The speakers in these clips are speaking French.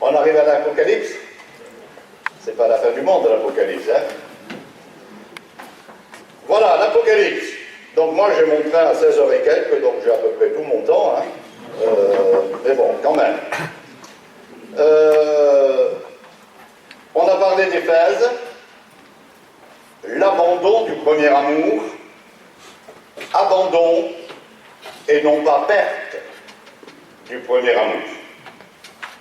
On arrive à l'Apocalypse. C'est pas la fin du monde, l'Apocalypse, hein. Voilà, l'Apocalypse. Donc moi, j'ai mon train à 16h et quelques, donc j'ai à peu près tout mon temps, hein. Mais bon, quand même. On a parlé d'Éphèse, l'abandon du premier amour, abandon et non pas perte du premier amour.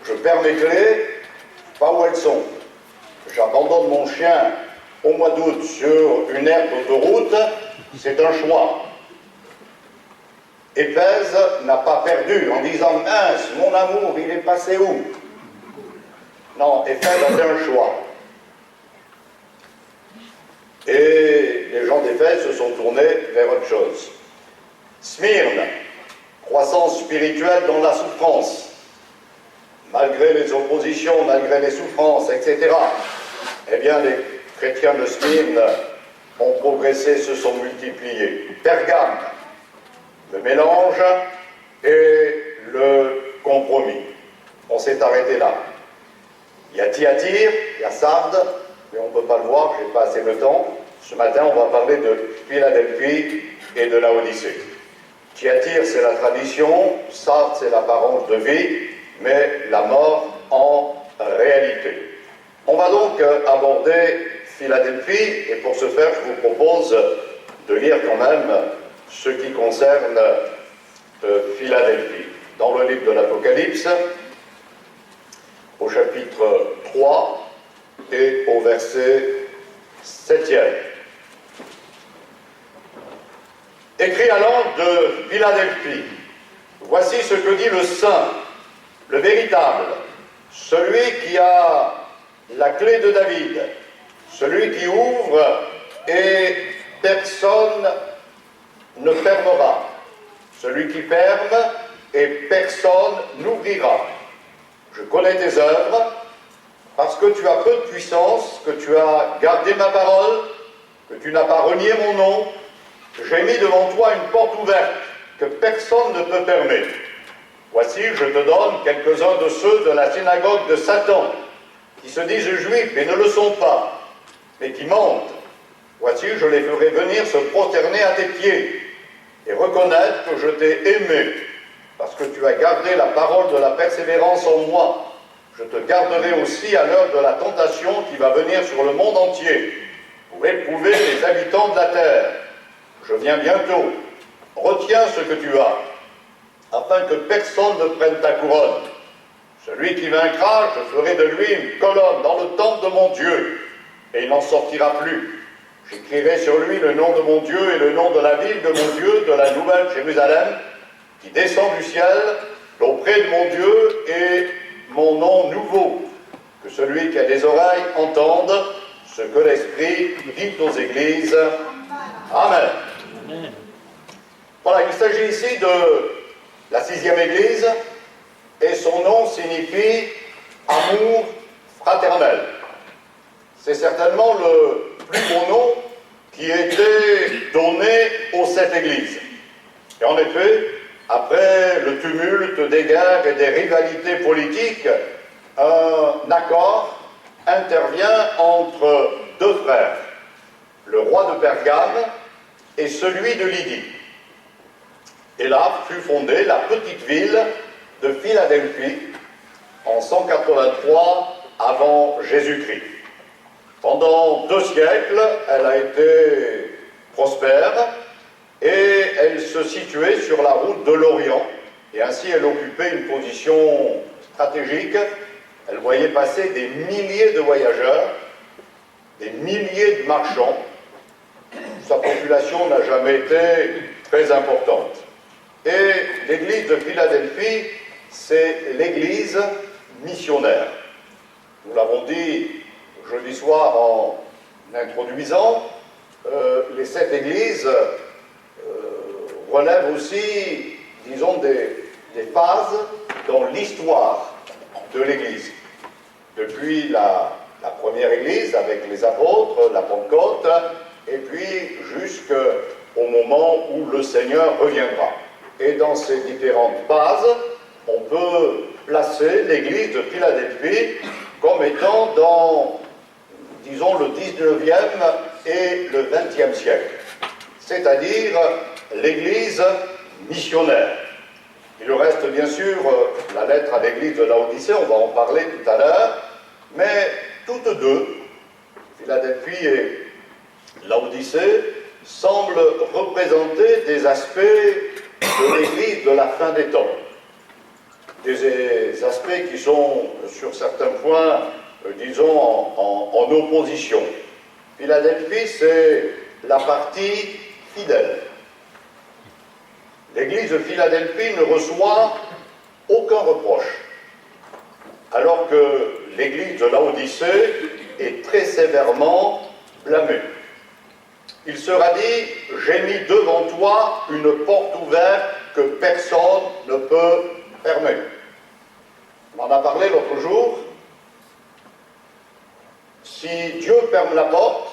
Je perds mes clés, pas où elles sont. J'abandonne mon chien au mois d'août sur une aire d'autoroute, c'est un choix. Éphèse n'a pas perdu en disant « Mince, mon amour, il est passé où ?» Non, Éphèse a fait un choix. Et les gens d'Éphèse se sont tournés vers autre chose. Smyrne, croissance spirituelle dans la souffrance. Malgré les oppositions, malgré les souffrances, etc. Eh bien, les chrétiens de Smyrne ont progressé, se sont multipliés. Pergame, le mélange et le compromis. On s'est arrêté là. Il y a Thyatire, il y a Sardes, mais on ne peut pas le voir, je n'ai pas assez de temps. Ce matin, on va parler de Philadelphie et de Laodicée. Thyatire, c'est la tradition, Sardes, c'est l'apparence de vie, mais la mort en réalité. On va donc aborder Philadelphie, et pour ce faire, je vous propose de lire quand même ce qui concerne Philadelphie. Dans le livre de l'Apocalypse, au chapitre 3 et au verset 7e. Écrit à l'ange de Philadelphie, voici ce que dit le Saint, le véritable, celui qui a la clé de David, celui qui ouvre et personne ne fermera, celui qui ferme et personne n'ouvrira. Je connais tes œuvres, parce que tu as peu de puissance, que tu as gardé ma parole, que tu n'as pas renié mon nom. J'ai mis devant toi une porte ouverte que personne ne peut fermer. Voici, je te donne quelques-uns de ceux de la synagogue de Satan, qui se disent juifs et ne le sont pas, mais qui mentent. Voici, je les ferai venir se prosterner à tes pieds et reconnaître que je t'ai aimé, parce que tu as gardé la parole de la persévérance en moi. Je te garderai aussi à l'heure de la tentation qui va venir sur le monde entier, pour éprouver les habitants de la terre. Je viens bientôt. Retiens ce que tu as, afin que personne ne prenne ta couronne. Celui qui vaincra, je ferai de lui une colonne dans le temple de mon Dieu, et il n'en sortira plus. J'écrirai sur lui le nom de mon Dieu et le nom de la ville de mon Dieu, de la nouvelle Jérusalem, qui descend du ciel, auprès de mon Dieu, et mon nom nouveau. Que celui qui a des oreilles entende ce que l'Esprit dit aux églises. Amen. Amen. Voilà, il s'agit ici de la 6e église, et son nom signifie amour fraternel. C'est certainement le plus beau nom qui a été donné aux 7 églises. Et en effet, après le tumulte des guerres et des rivalités politiques, un accord intervient entre 2 frères, le roi de Pergame et celui de Lydie. Et là fut fondée la petite ville de Philadelphie en 183 avant Jésus-Christ. Pendant 2 siècles, elle a été prospère et elle se situait sur la route de l'Orient. Et ainsi, elle occupait une position stratégique. Elle voyait passer des milliers de voyageurs, des milliers de marchands. Sa population n'a jamais été très importante. Et l'église de Philadelphie, c'est l'église missionnaire. Nous l'avons dit jeudi soir en introduisant, les 7 églises relèvent aussi, disons, des phases dans l'histoire de l'église. Depuis la première église avec les apôtres, la Pentecôte, et puis jusqu'au moment où le Seigneur reviendra. Et dans ces différentes phases, on peut placer l'église de Philadelphie comme étant dans, disons, le 19e et le 20e siècle, c'est-à-dire l'église missionnaire. Il reste bien sûr la lettre à l'église de Laodicée, on va en parler tout à l'heure, mais toutes deux, Philadelphie et Laodicée, semblent représenter des aspects de l'église de la fin des temps. Des aspects qui sont, sur certains points, disons, en opposition. Philadelphie, c'est la partie fidèle. L'église de Philadelphie ne reçoit aucun reproche, alors que l'église de Laodicée est très sévèrement blâmée. Il sera dit, j'ai mis devant toi une porte ouverte que personne ne peut fermer. On en a parlé l'autre jour. Si Dieu ferme la porte,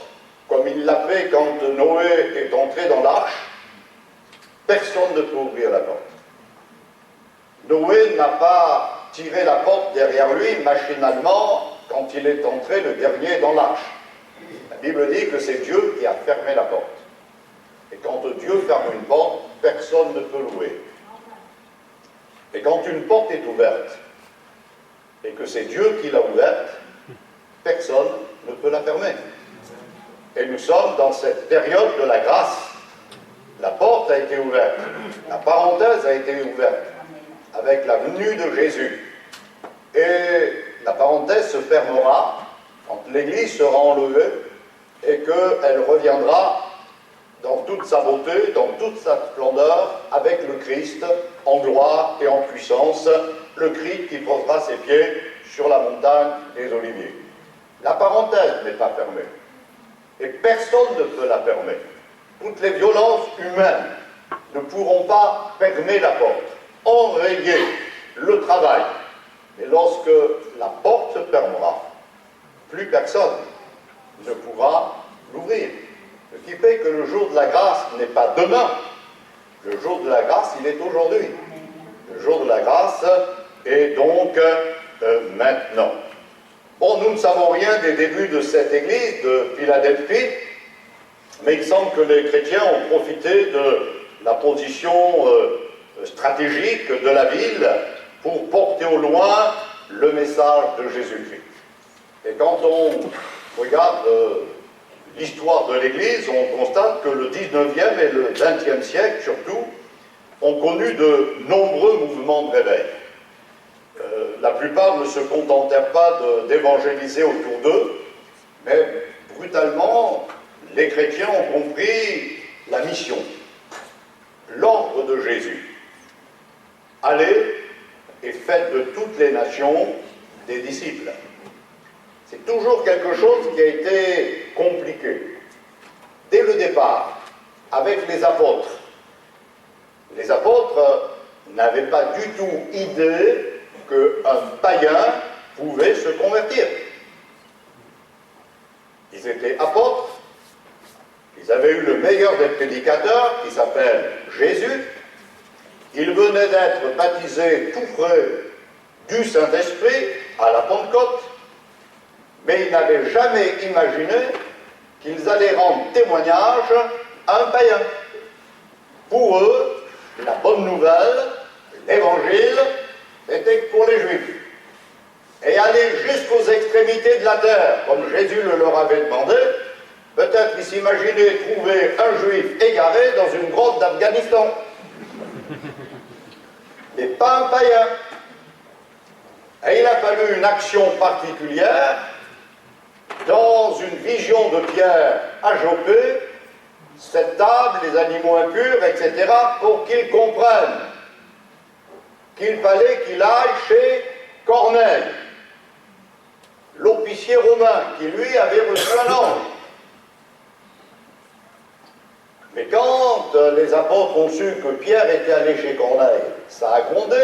comme il l'a fait quand Noé est entré dans l'arche, personne ne peut ouvrir la porte. Noé n'a pas tiré la porte derrière lui machinalement quand il est entré le dernier dans l'arche. La Bible dit que c'est Dieu qui a fermé la porte. Et quand Dieu ferme une porte, personne ne peut l'ouvrir. Et quand une porte est ouverte, et que c'est Dieu qui l'a ouverte, personne ne peut la fermer. Et nous sommes dans cette période de la grâce. La porte a été ouverte, la parenthèse a été ouverte avec la venue de Jésus. Et la parenthèse se fermera quand l'Église sera enlevée et qu'elle reviendra dans toute sa beauté, dans toute sa splendeur, avec le Christ en gloire et en puissance, le Christ qui posera ses pieds sur la montagne des Oliviers. La parenthèse n'est pas fermée, et personne ne peut la fermer. Toutes les violences humaines ne pourront pas fermer la porte, enrayer le travail. Mais lorsque la porte se fermera, plus personne ne pourra l'ouvrir. Ce qui fait que le jour de la grâce n'est pas demain. Le jour de la grâce, il est aujourd'hui. Le jour de la grâce est donc maintenant. Bon, nous ne savons rien des débuts de cette église de Philadelphie, mais il semble que les chrétiens ont profité de la position stratégique de la ville pour porter au loin le message de Jésus-Christ. Et quand on regarde l'histoire de l'Église, on constate que le 19e et le 20e siècle, surtout, ont connu de nombreux mouvements de réveil. La plupart ne se contentèrent pas d'évangéliser autour d'eux, mais brutalement, les chrétiens ont compris la mission, l'ordre de Jésus. Allez et faites de toutes les nations des disciples. C'est toujours quelque chose qui a été compliqué. Dès le départ, avec les apôtres n'avaient pas du tout idée qu'un païen pouvait se convertir. Ils étaient apôtres, ils avaient eu le meilleur des prédicateurs, qui s'appelle Jésus. Ils venaient d'être baptisés tout frais du Saint-Esprit à la Pentecôte, mais ils n'avaient jamais imaginé qu'ils allaient rendre témoignage à un païen. Pour eux, la bonne nouvelle, l'évangile, était pour les Juifs. Et aller jusqu'aux extrémités de la terre, comme Jésus le leur avait demandé, peut-être ils s'imaginaient trouver un Juif égaré dans une grotte d'Afghanistan. Mais pas un païen. Et il a fallu une action particulière dans une vision de Pierre à Joppé, cette table, les animaux impurs, etc., pour qu'ils comprennent qu'il fallait qu'il aille chez Corneille, l'officier romain, qui lui avait reçu un ange. Mais quand les apôtres ont su que Pierre était allé chez Corneille, ça a grondé.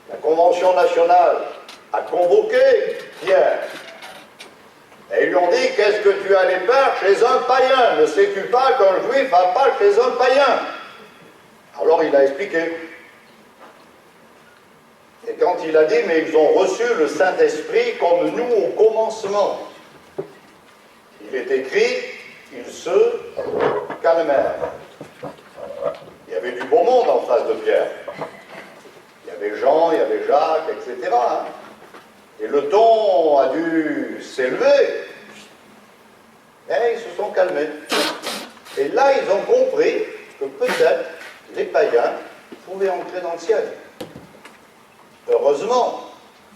La Convention nationale a convoqué Pierre. Et ils lui ont dit, qu'est-ce que tu allais faire chez un païen? Ne sais-tu pas qu'un juif va pas chez un païen? Alors il a expliqué. Et quand il a dit, mais ils ont reçu le Saint-Esprit comme nous au commencement, il est écrit, ils se calmèrent. Il y avait du beau monde en face de Pierre. Il y avait Jean, il y avait Jacques, etc. hein. Et le ton a dû s'élever. Et ils se sont calmés. Et là, ils ont compris que peut-être les païens pouvaient entrer dans le ciel. Heureusement,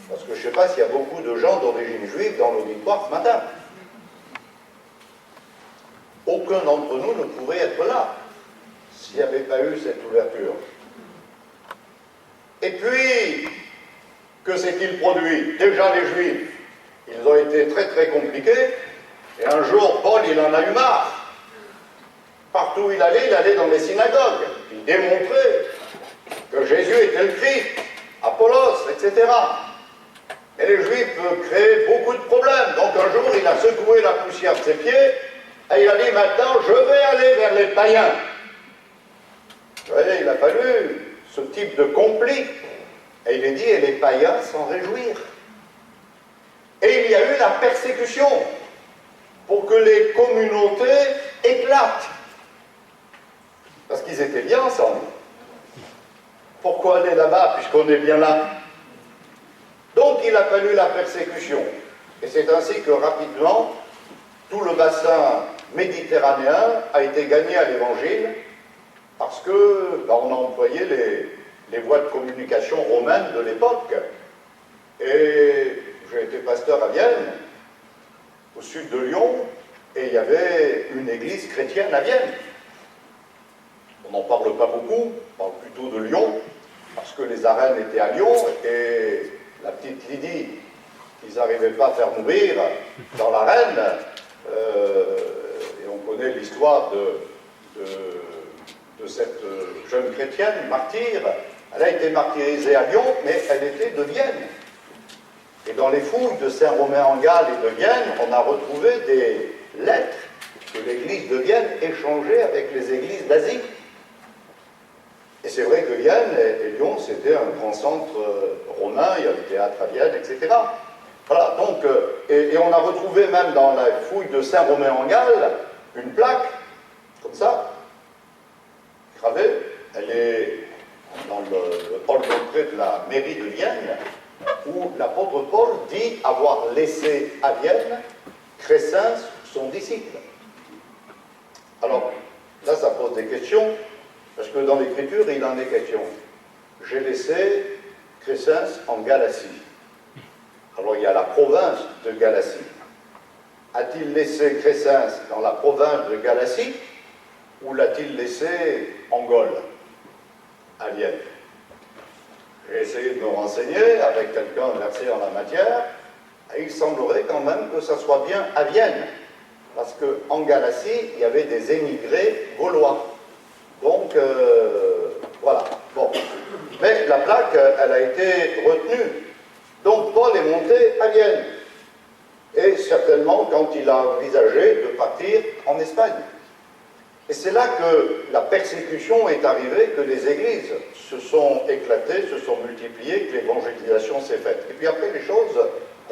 parce que je ne sais pas s'il y a beaucoup de gens d'origine juive dans l'auditoire ce matin. Aucun d'entre nous ne pourrait être là s'il n'y avait pas eu cette ouverture. Et puis, que s'est-il produit? Déjà les Juifs, ils ont été très très compliqués, et un jour, Paul, il en a eu marre. Partout où il allait dans les synagogues. Il démontrait que Jésus était le Christ, Apollos, etc. Et les Juifs créaient beaucoup de problèmes. Donc un jour, il a secoué la poussière de ses pieds, et il a dit, maintenant, je vais aller vers les païens. Vous voyez, il a fallu ce type de conflit. Et il est dit, et les païens s'en réjouirent. Et il y a eu la persécution pour que les communautés éclatent. Parce qu'ils étaient bien ensemble. Pourquoi aller là-bas puisqu'on est bien là? Donc il a fallu la persécution. Et c'est ainsi que rapidement, tout le bassin méditerranéen a été gagné à l'Évangile parce que on a employé les voies de communication romaines de l'époque. Et j'ai été pasteur à Vienne, au sud de Lyon, et il y avait une église chrétienne à Vienne. On n'en parle pas beaucoup, on parle plutôt de Lyon, parce que les arènes étaient à Lyon, et la petite Lydie, qu'ils n'arrivaient pas à faire mourir dans l'arène, et on connaît l'histoire de cette jeune chrétienne, martyre. Elle a été martyrisée à Lyon, mais elle était de Vienne. Et dans les fouilles de Saint-Romain-en-Galles et de Vienne, on a retrouvé des lettres que l'église de Vienne échangeait avec les églises d'Asie. Et c'est vrai que Vienne et Lyon, c'était un grand centre romain, il y a le théâtre à Vienne, etc. Voilà, donc, et on a retrouvé même dans la fouille de Saint-Romain-en-Galles une plaque, comme ça, gravée. Elle est dans le hall d'entrée de la mairie de Vienne, où l'apôtre Paul dit avoir laissé à Vienne Crescens, son disciple. Alors, là, ça pose des questions, parce que dans l'Écriture, il en est question. J'ai laissé Crescens en Galatie. Alors, il y a la province de Galatie. A-t-il laissé Crescens dans la province de Galatie, ou l'a-t-il laissé en Gaule, à Vienne? J'ai essayé de me renseigner avec quelqu'un versé en la matière, et il semblerait quand même que ça soit bien à Vienne, parce qu'en Galatie, il y avait des émigrés gaulois. Donc, voilà. Bon. Mais la plaque, elle a été retenue. Donc, Paul est monté à Vienne. Et certainement quand il a envisagé de partir en Espagne. Et c'est là que la persécution est arrivée, que les églises se sont éclatées, se sont multipliées, que l'évangélisation s'est faite. Et puis après, les choses,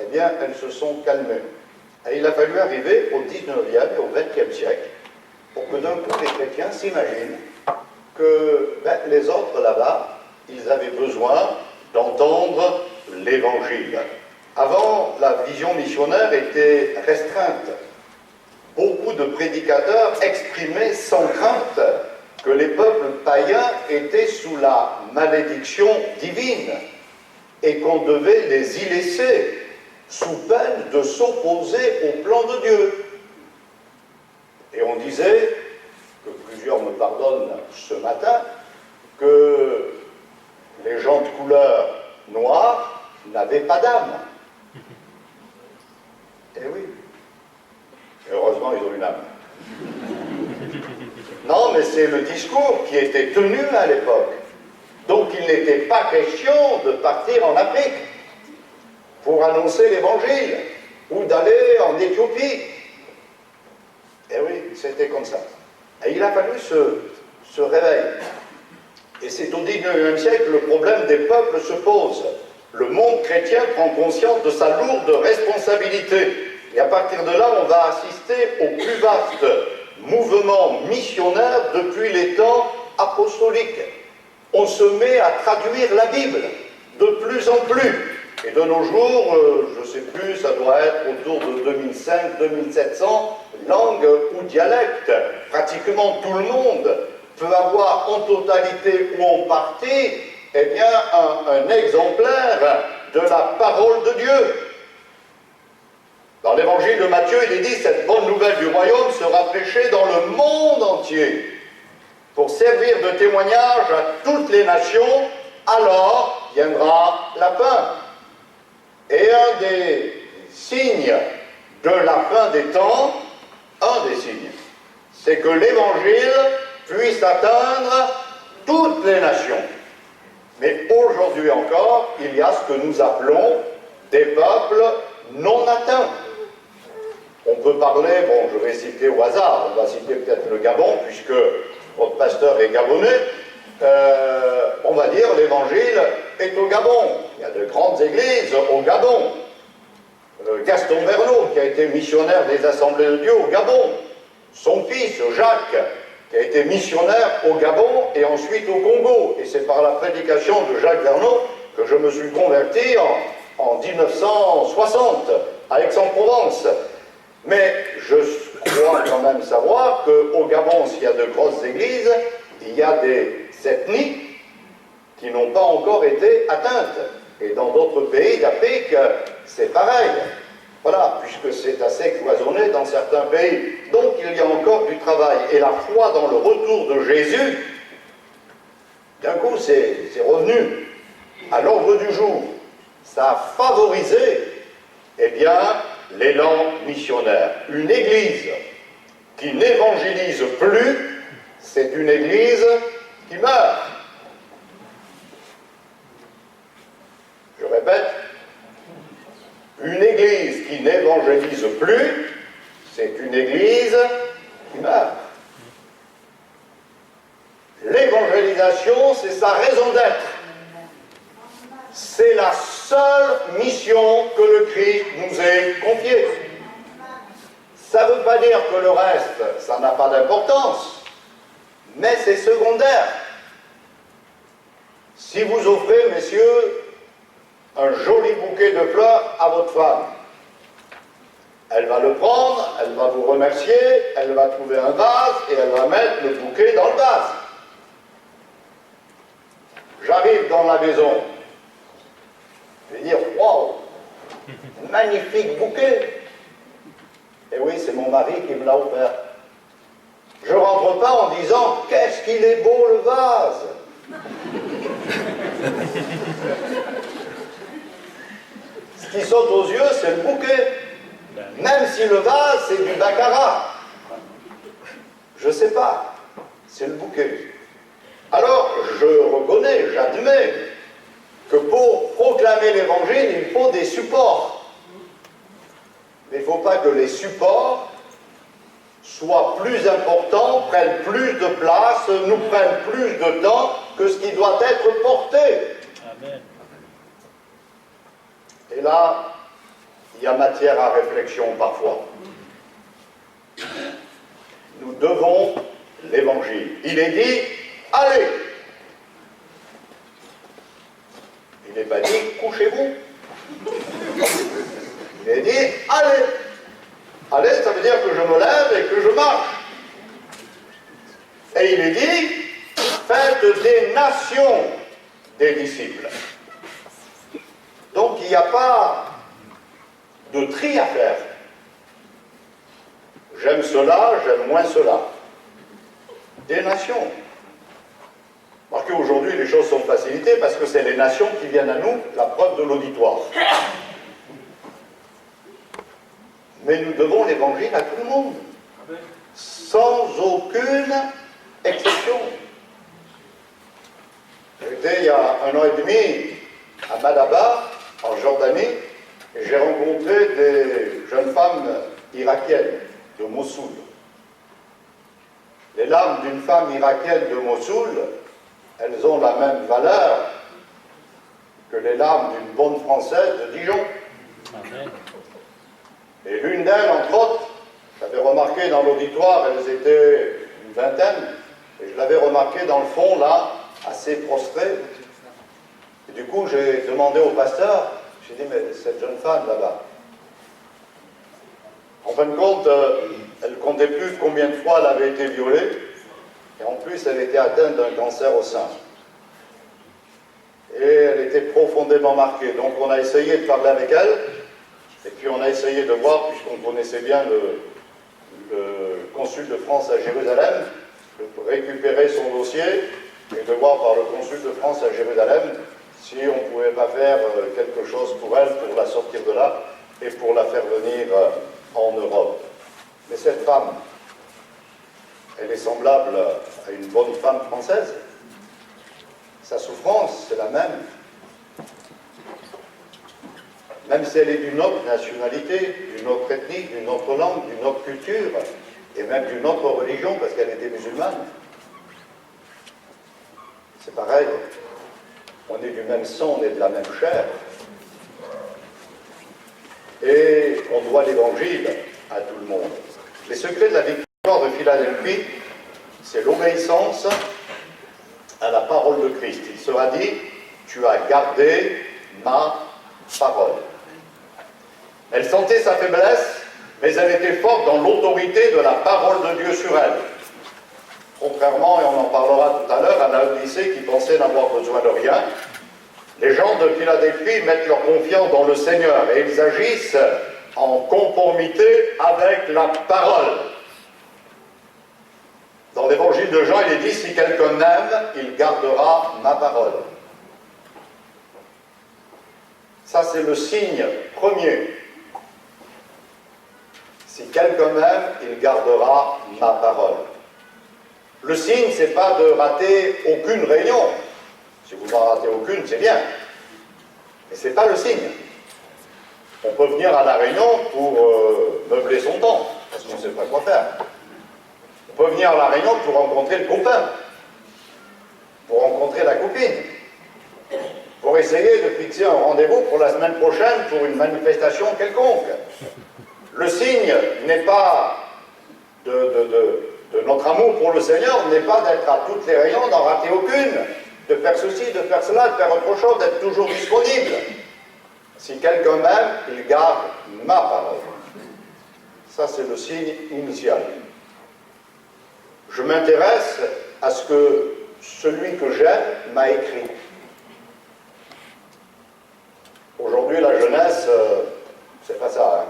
eh bien, elles se sont calmées. Et il a fallu arriver au 19e et au 20e siècle pour que d'un coup les chrétiens s'imaginent que les autres là-bas, ils avaient besoin d'entendre l'évangile. Avant, la vision missionnaire était restreinte. Beaucoup de prédicateurs exprimaient sans crainte que les peuples païens étaient sous la malédiction divine et qu'on devait les y laisser sous peine de s'opposer au plan de Dieu. Et on disait, que plusieurs me pardonnent ce matin, que les gens de couleur noire n'avaient pas d'âme. Eh oui. Et heureusement, ils ont une âme. Non, mais c'est le discours qui était tenu à l'époque. Donc il n'était pas question de partir en Afrique pour annoncer l'évangile ou d'aller en Éthiopie. Eh oui, c'était comme ça. Et il a fallu ce réveil. Et c'est au XIXe siècle que le problème des peuples se pose. le monde chrétien prend conscience de sa lourde responsabilité. Et à partir de là, on va assister au plus vaste mouvement missionnaire depuis les temps apostoliques. On se met à traduire la Bible de plus en plus. Et de nos jours, je ne sais plus, ça doit être autour de 2500-2700 langues ou dialectes. Pratiquement tout le monde peut avoir en totalité ou en partie, eh bien, un exemplaire de la parole de Dieu. Dans l'évangile de Matthieu, il est dit, cette bonne nouvelle du royaume sera prêchée dans le monde entier pour servir de témoignage à toutes les nations, alors viendra la fin. Et un des signes de la fin des temps, un des signes, c'est que l'évangile puisse atteindre toutes les nations. Mais aujourd'hui encore, il y a ce que nous appelons des peuples non atteints. On peut parler, bon, je vais citer au hasard, on va citer peut-être le Gabon, puisque votre pasteur est gabonais, on va dire l'évangile est au Gabon. Il y a de grandes églises au Gabon. Gaston Verneau, qui a été missionnaire des Assemblées de Dieu au Gabon. Son fils, Jacques, qui a été missionnaire au Gabon et ensuite au Congo. Et c'est par la prédication de Jacques Verneau que je me suis converti en 1960 à Aix-en-Provence. Mais je crois quand même savoir qu'au Gabon, s'il y a de grosses églises, il y a des ethnies qui n'ont pas encore été atteintes. Et dans d'autres pays d'Afrique, c'est pareil. Voilà, puisque c'est assez cloisonné dans certains pays. Donc il y a encore du travail. Et la foi dans le retour de Jésus, d'un coup, c'est revenu à l'ordre du jour. Ça a favorisé, eh bien, l'élan missionnaire. Une église qui n'évangélise plus, c'est une église qui meurt. Je répète, une église qui n'évangélise plus, c'est une église qui meurt. L'évangélisation, c'est sa raison d'être. C'est la seule mission que le Christ nous ait confiée. Ça ne veut pas dire que le reste, ça n'a pas d'importance, mais c'est secondaire. Si vous offrez, messieurs, un joli bouquet de fleurs à votre femme, elle va le prendre, elle va vous remercier, elle va trouver un vase et elle va mettre le bouquet dans le vase. J'arrive dans la maison, je vais dire, waouh, magnifique bouquet. Et oui, c'est mon mari qui me l'a offert. Je ne rentre pas en disant, qu'est-ce qu'il est beau le vase. Ce qui saute aux yeux, c'est le bouquet. Même si le vase, c'est du baccarat. Je ne sais pas. C'est le bouquet. Alors, je reconnais, j'admets que pour proclamer l'évangile, il faut des supports. Mais il ne faut pas que les supports soient plus importants, prennent plus de place, nous prennent plus de temps que ce qui doit être porté. Amen. Et là, il y a matière à réflexion parfois. Nous devons l'évangile. Il est dit, allez. Il n'est pas dit, couchez-vous. Il est dit, allez. Allez, ça veut dire que je me lève et que je marche. Et il est dit, faites des nations des disciples. Donc il n'y a pas de tri à faire. J'aime cela, j'aime moins cela. Des nations. Remarquez, aujourd'hui, les choses sont facilitées parce que c'est les nations qui viennent à nous, la preuve de l'auditoire. Mais nous devons l'évangile à tout le monde, sans aucune exception. J'étais il y a 1 an et demi à Madaba, en Jordanie, et j'ai rencontré des jeunes femmes irakiennes de Mossoul. Les larmes d'une femme irakienne de Mossoul, elles ont la même valeur que les larmes d'une bonne Française de Dijon. Amen. Et l'une d'elles, entre autres, j'avais remarqué dans l'auditoire, elles étaient une vingtaine, et je l'avais remarqué dans le fond, là, assez prostrée. Et du coup, j'ai demandé au pasteur, j'ai dit, mais cette jeune femme là-bas, en fin de compte, elle comptait plus combien de fois elle avait été violée, et en plus, elle était atteinte d'un cancer au sein. Et elle était profondément marquée. Donc on a essayé de parler avec elle, et puis on a essayé de voir, puisqu'on connaissait bien le consul de France à Jérusalem, de récupérer son dossier, et de voir par le consul de France à Jérusalem si on ne pouvait pas faire quelque chose pour elle, pour la sortir de là, et pour la faire venir en Europe. Mais cette femme, elle est semblable à une bonne femme française. Sa souffrance, c'est la même. Même si elle est d'une autre nationalité, d'une autre ethnie, d'une autre langue, d'une autre culture, et même d'une autre religion, parce qu'elle était musulmane. C'est pareil. On est du même sang, on est de la même chair. Et on doit l'évangile à tout le monde. Les secrets de la victoire de Philadelphie, c'est l'obéissance à la parole de Christ. Il sera dit, tu as gardé ma parole. Elle sentait sa faiblesse, mais elle était forte dans l'autorité de la parole de Dieu sur elle. Contrairement, et on en parlera tout à l'heure, à Laodicée qui pensait n'avoir besoin de rien, les gens de Philadelphie mettent leur confiance dans le Seigneur et ils agissent en conformité avec la parole. Dans l'évangile de Jean, il est dit, si quelqu'un m'aime, il gardera ma parole. Ça, c'est le signe premier. Si quelqu'un m'aime, il gardera ma parole. Le signe, c'est pas de rater aucune réunion. Si vous n'en ratez aucune, c'est bien. Mais c'est pas le signe. On peut venir à la réunion pour meubler son temps, parce qu'on ne sait pas quoi faire. On peut venir à la réunion pour rencontrer le copain, pour rencontrer la copine, pour essayer de fixer un rendez-vous pour la semaine prochaine pour une manifestation quelconque. Le signe n'est pas de notre amour pour le Seigneur, n'est pas d'être à toutes les réunions, d'en rater aucune, de faire ceci, de faire cela, de faire autre chose, d'être toujours disponible. Si quelqu'un m'aime, il garde ma parole. Ça, c'est le signe initial. Je m'intéresse à ce que celui que j'aime m'a écrit. Aujourd'hui, la jeunesse, c'est pas ça. Hein.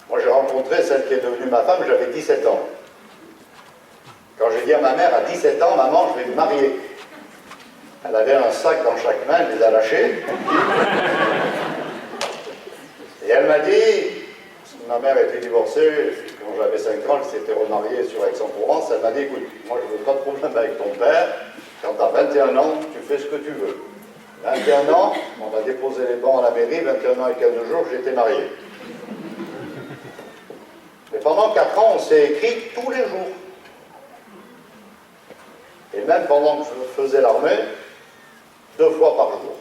Moi, j'ai rencontré celle qui est devenue ma femme, j'avais 17 ans. Quand j'ai dit à ma mère, à 17 ans, maman, je vais me marier. Elle avait un sac dans chaque main, elle les a lâchés. Et elle m'a dit, ma mère était divorcée, quand j'avais 5 ans, elle s'était remariée sur Aix-en-Provence, elle m'a dit, écoute, moi je veux pas de problème avec ton père, quand tu as 21 ans, tu fais ce que tu veux. 21 ans, on a déposé les bancs à la mairie, 21 ans et 15 jours, j'étais marié. Mais pendant 4 ans, on s'est écrit tous les jours. Et même pendant que je faisais l'armée, 2 fois par jour.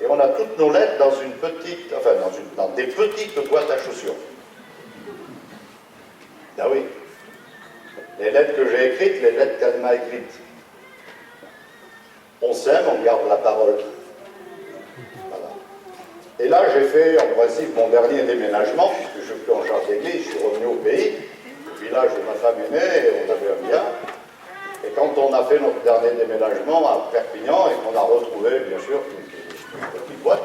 Et on a toutes nos lettres dans une petite, enfin dans des petites boîtes à chaussures. Ah oui. Les lettres que j'ai écrites, les lettres qu'elle m'a écrites. On s'aime, on garde la parole. Voilà. Et là, j'ai fait en principe mon dernier déménagement, puisque je suis plus en charge d'église, je suis revenu au pays, au village où ma femme est née, et on avait un bien. Et quand on a fait notre dernier déménagement à Perpignan, et qu'on a retrouvé, bien sûr, une petite boîte,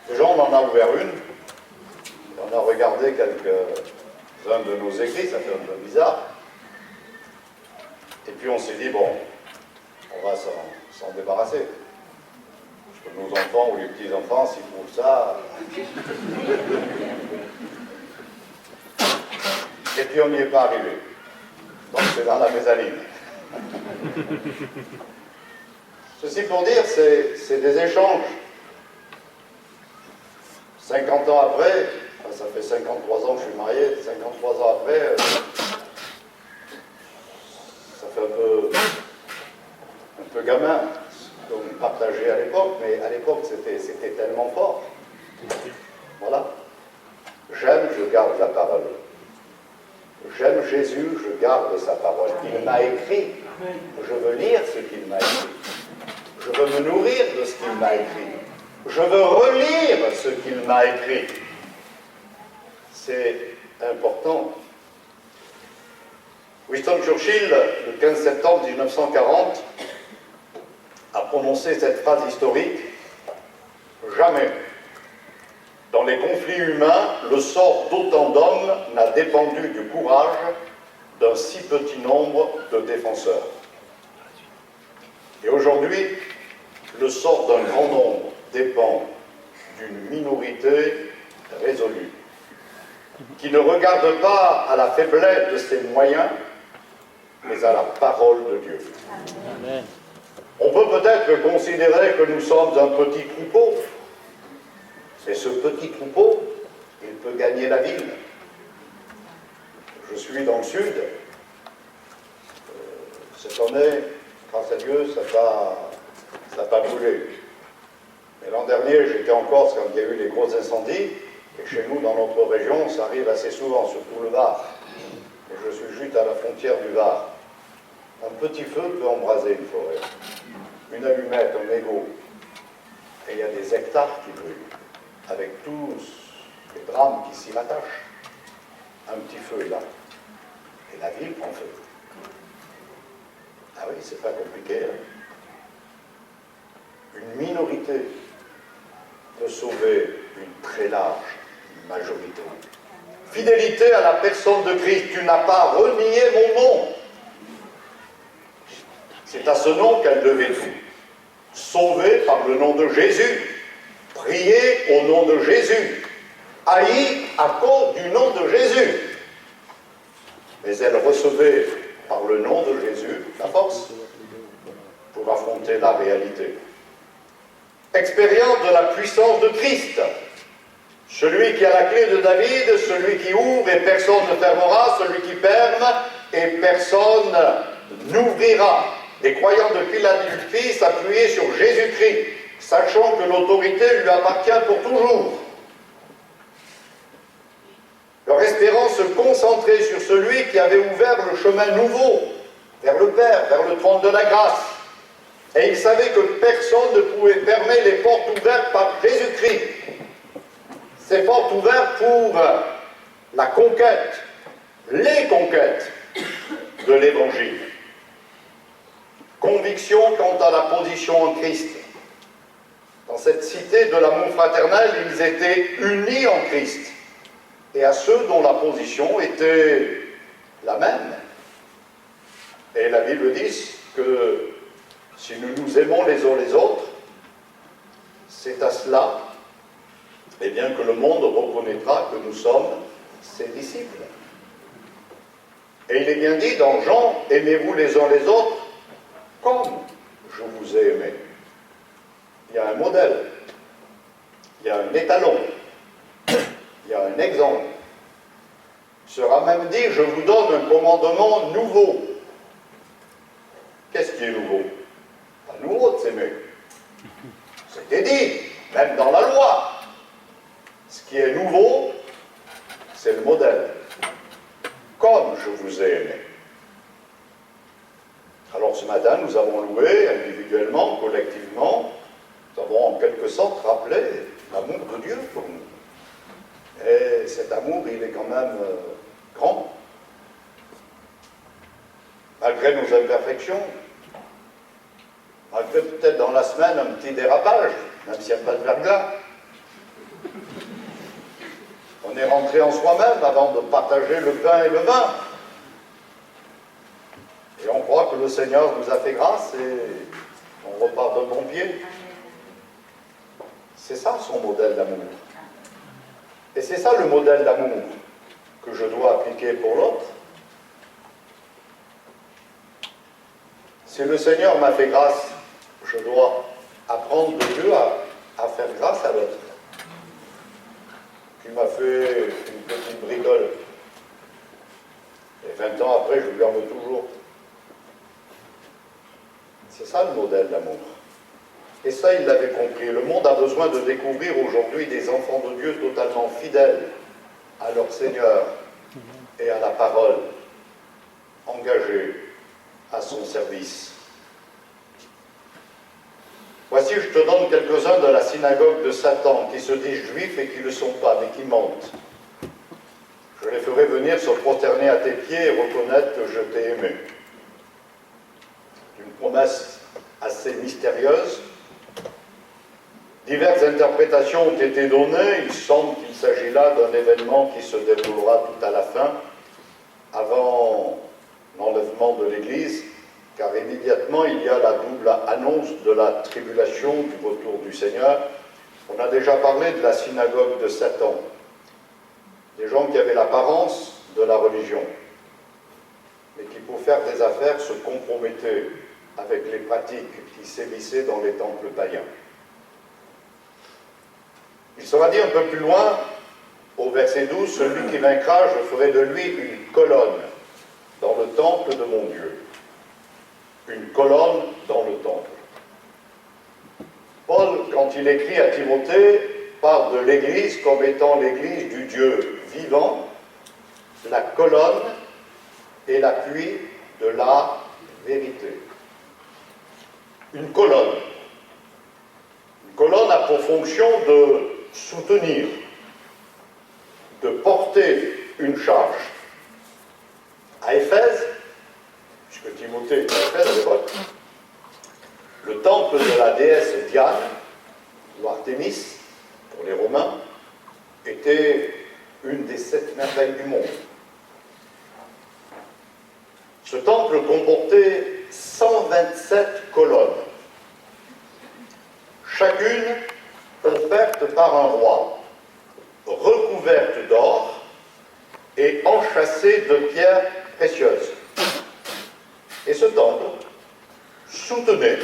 déjà on en a ouvert une, et on a regardé quelques-uns de nos écrits, ça fait un peu bizarre. Et puis on s'est dit, bon, on va s'en débarrasser. Parce que nos enfants ou les petits-enfants, s'ils trouvent ça... Et puis on n'y est pas arrivé. Donc c'est dans la mezzanine. Ceci pour dire, c'est des échanges. 50 ans après, ça fait 53 ans que je suis marié, 53 ans après, ça fait un peu gamin, qu'on partageait à l'époque, mais à l'époque c'était tellement fort. Voilà. J'aime, je garde la parole. J'aime Jésus, je garde sa parole. Il m'a écrit. Je veux lire ce qu'il m'a écrit. Je veux me nourrir de ce qu'il m'a écrit. Je veux relire ce qu'il m'a écrit. C'est important. Winston Churchill, le 15 septembre 1940, a prononcé cette phrase historique: « Jamais, dans les conflits humains, le sort d'autant d'hommes n'a dépendu du courage d'un si petit nombre de défenseurs. » Et aujourd'hui, le sort d'un grand nombre dépend d'une minorité résolue, qui ne regarde pas à la faiblesse de ses moyens, mais à la parole de Dieu. Amen. On peut peut-être considérer que nous sommes un petit troupeau, mais ce petit troupeau, il peut gagner la ville. Je suis dans le sud. Cette année, grâce à Dieu, ça n'a pas brûlé. Mais l'an dernier, j'étais en Corse quand il y a eu les gros incendies, et chez nous, dans notre région, ça arrive assez souvent, surtout le Var. Et je suis juste à la frontière du Var. Un petit feu peut embraser une forêt. Une allumette, un mégot. Et il y a des hectares qui brûlent, avec tous les drames qui s'y rattachent. Un petit feu est là. Et la ville prend feu. Ah oui, c'est pas compliqué. Hein? Une minorité peut sauver une très large majorité. Fidélité à la personne de Christ. Tu n'as pas renié mon nom. C'est à ce nom qu'elle devait tout. Sauvée par le nom de Jésus. Prier au nom de Jésus. Haïe à cause du nom de Jésus. Mais elle recevait par le nom de Jésus la force pour affronter la réalité. Expérience de la puissance de Christ. Celui qui a la clé de David, celui qui ouvre et personne ne fermera, celui qui ferme et personne n'ouvrira. Les croyants de Philadelphie s'appuyaient sur Jésus-Christ, sachant que l'autorité lui appartient pour toujours. Leur espérance se concentrait sur celui qui avait ouvert le chemin nouveau vers le Père, vers le trône de la grâce. Et ils savaient que personne ne pouvait fermer les portes ouvertes par Jésus-Christ. Ces portes ouvertes pour la conquête, les conquêtes de l'Évangile. Conviction quant à la position en Christ. Dans cette cité de l'amour fraternel, ils étaient unis en Christ. Et à ceux dont la position était la même. Et la Bible dit que si nous nous aimons les uns les autres, c'est à cela, eh bien, que le monde reconnaîtra que nous sommes ses disciples. Et il est bien dit dans Jean, aimez-vous les uns les autres comme je vous ai aimé. Il y a un modèle, il y a un étalon, il y a un exemple. Il sera même dit, je vous donne un commandement nouveau. Qu'est-ce qui est nouveau? Pas nouveau de s'aimer. C'était dit, même dans la loi. Ce qui est nouveau, c'est le modèle. Comme je vous ai aimé. Alors ce matin, nous avons loué individuellement, collectivement, nous avons en quelque sorte rappelé l'amour de Dieu pour nous. Et cet amour, il est quand même grand. Malgré nos imperfections, malgré peut-être dans la semaine un petit dérapage, même s'il n'y a pas de verglas. On est rentré en soi-même avant de partager le pain et le vin. Et on croit que le Seigneur nous a fait grâce et on repart de bon pied. C'est ça son modèle d'amour. Et c'est ça le modèle d'amour que je dois appliquer pour l'autre. Si le Seigneur m'a fait grâce, je dois apprendre de Dieu à faire grâce à l'autre. Qui m'a fait une petite bricole. Et 20 ans après, je lui en veux toujours. C'est ça le modèle d'amour. Et ça, il l'avait compris. Le monde a besoin de découvrir aujourd'hui des enfants de Dieu totalement fidèles à leur Seigneur et à la parole, engagés à son service. Voici, je te donne quelques-uns de la synagogue de Satan, qui se disent juifs et qui ne le sont pas, mais qui mentent. Je les ferai venir se prosterner à tes pieds et reconnaître que je t'ai aimé. Une promesse assez mystérieuse. Diverses interprétations ont été données. Il semble qu'il s'agit là d'un événement qui se déroulera tout à la fin, avant l'enlèvement de l'Église, car immédiatement il y a la double annonce de la tribulation, du retour du Seigneur. On a déjà parlé de la synagogue de Satan, des gens qui avaient l'apparence de la religion, mais qui pour faire des affaires se compromettaient avec les pratiques qui sévissaient dans les temples païens. Il sera dit un peu plus loin, au verset 12, « Celui qui vaincra, je ferai de lui une colonne dans le temple de mon Dieu. » Une colonne dans le temple. Paul, quand il écrit à Timothée, parle de l'Église comme étant l'Église du Dieu vivant, la colonne et l'appui de la vérité. Une colonne. Une colonne a pour fonction de soutenir, de porter une charge. À Éphèse, puisque Timothée est à Éphèse à l'époque, le temple de la déesse Diane, ou Artémis, pour les Romains, était une des 7 merveilles du monde. Ce temple comportait 127 colonnes, chacune offerte par un roi, recouverte d'or et enchâssée de pierres précieuses. Et ce temple soutenait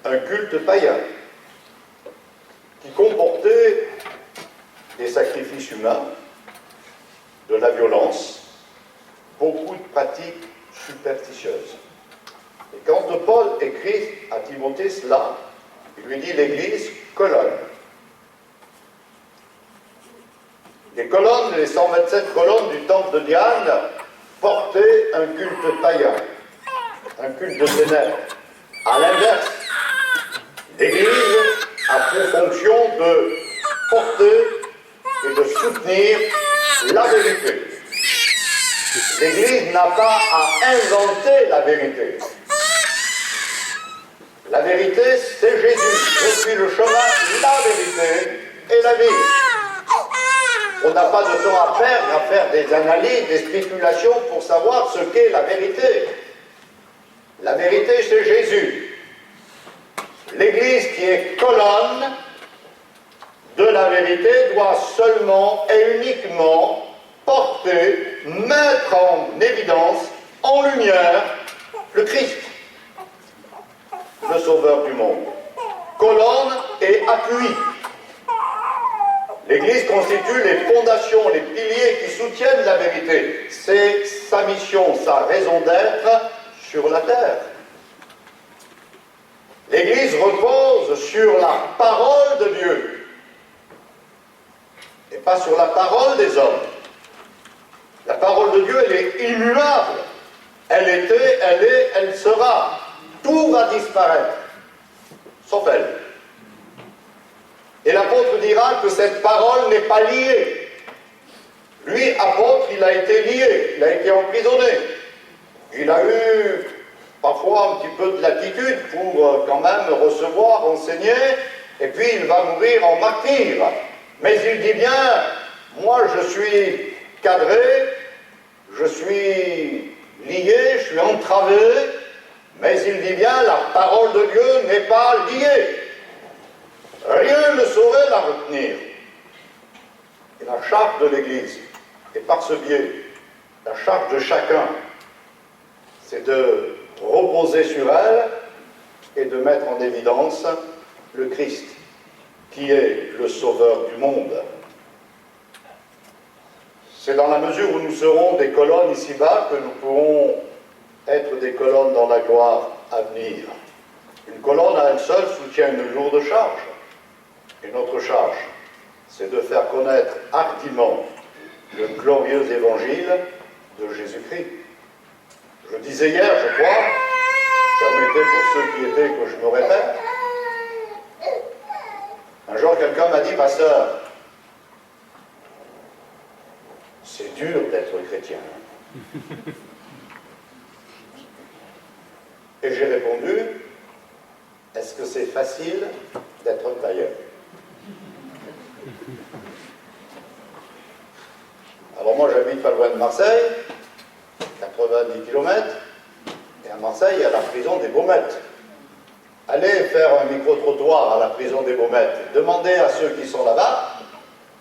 un culte païen qui comportait des sacrifices humains, de la violence, beaucoup de pratiques superstitieuses. Et quand Paul écrit à Timothée cela, il lui dit l'Église colonne. Les colonnes, les 127 colonnes du temple de Diane portaient un culte païen, un culte de ténèbres. À l'inverse, l'Église a pour fonction de porter et de soutenir la vérité. L'Église n'a pas à inventer la vérité. La vérité, c'est Jésus. Je suis le chemin, la vérité et la vie. On n'a pas de temps à perdre à faire des analyses, des spéculations pour savoir ce qu'est la vérité. La vérité, c'est Jésus. L'Église qui est colonne de la vérité doit seulement et uniquement porter, mettre en évidence, en lumière, le Christ, le Sauveur du monde. Colonne et appui. L'Église constitue les fondations, les piliers qui soutiennent la vérité. C'est sa mission, sa raison d'être sur la terre. L'Église repose sur la parole de Dieu et pas sur la parole des hommes. La parole de Dieu, elle est immuable. Elle était, elle est, elle sera. Tout va disparaître, sauf elle. Et l'apôtre dira que cette parole n'est pas liée. Lui, apôtre, il a été lié, il a été emprisonné. Il a eu parfois un petit peu de latitude pour quand même recevoir, enseigner, et puis il va mourir en martyr. Mais il dit bien, moi je suis cadré, je suis lié, je suis entravé, mais il dit bien, la parole de Dieu n'est pas liée. Rien ne saurait la retenir. Et la charge de l'Église, et par ce biais, la charge de chacun, c'est de reposer sur elle et de mettre en évidence le Christ, qui est le Sauveur du monde. C'est dans la mesure où nous serons des colonnes ici-bas que nous pourrons être des colonnes dans la gloire à venir. Une colonne à elle seule soutient une lourde charge. Et notre charge, c'est de faire connaître hardiment le glorieux évangile de Jésus-Christ. Je disais hier, je crois, permettez pour ceux qui étaient que je me répète, un jour quelqu'un m'a dit, pasteur, c'est dur d'être chrétien. Et j'ai répondu, est-ce que c'est facile d'être tailleur? Alors moi j'habite pas loin de Marseille, 90 km, et à Marseille il y a la prison des Baumettes. Allez faire un micro-trottoir à la prison des Baumettes, demandez à ceux qui sont là-bas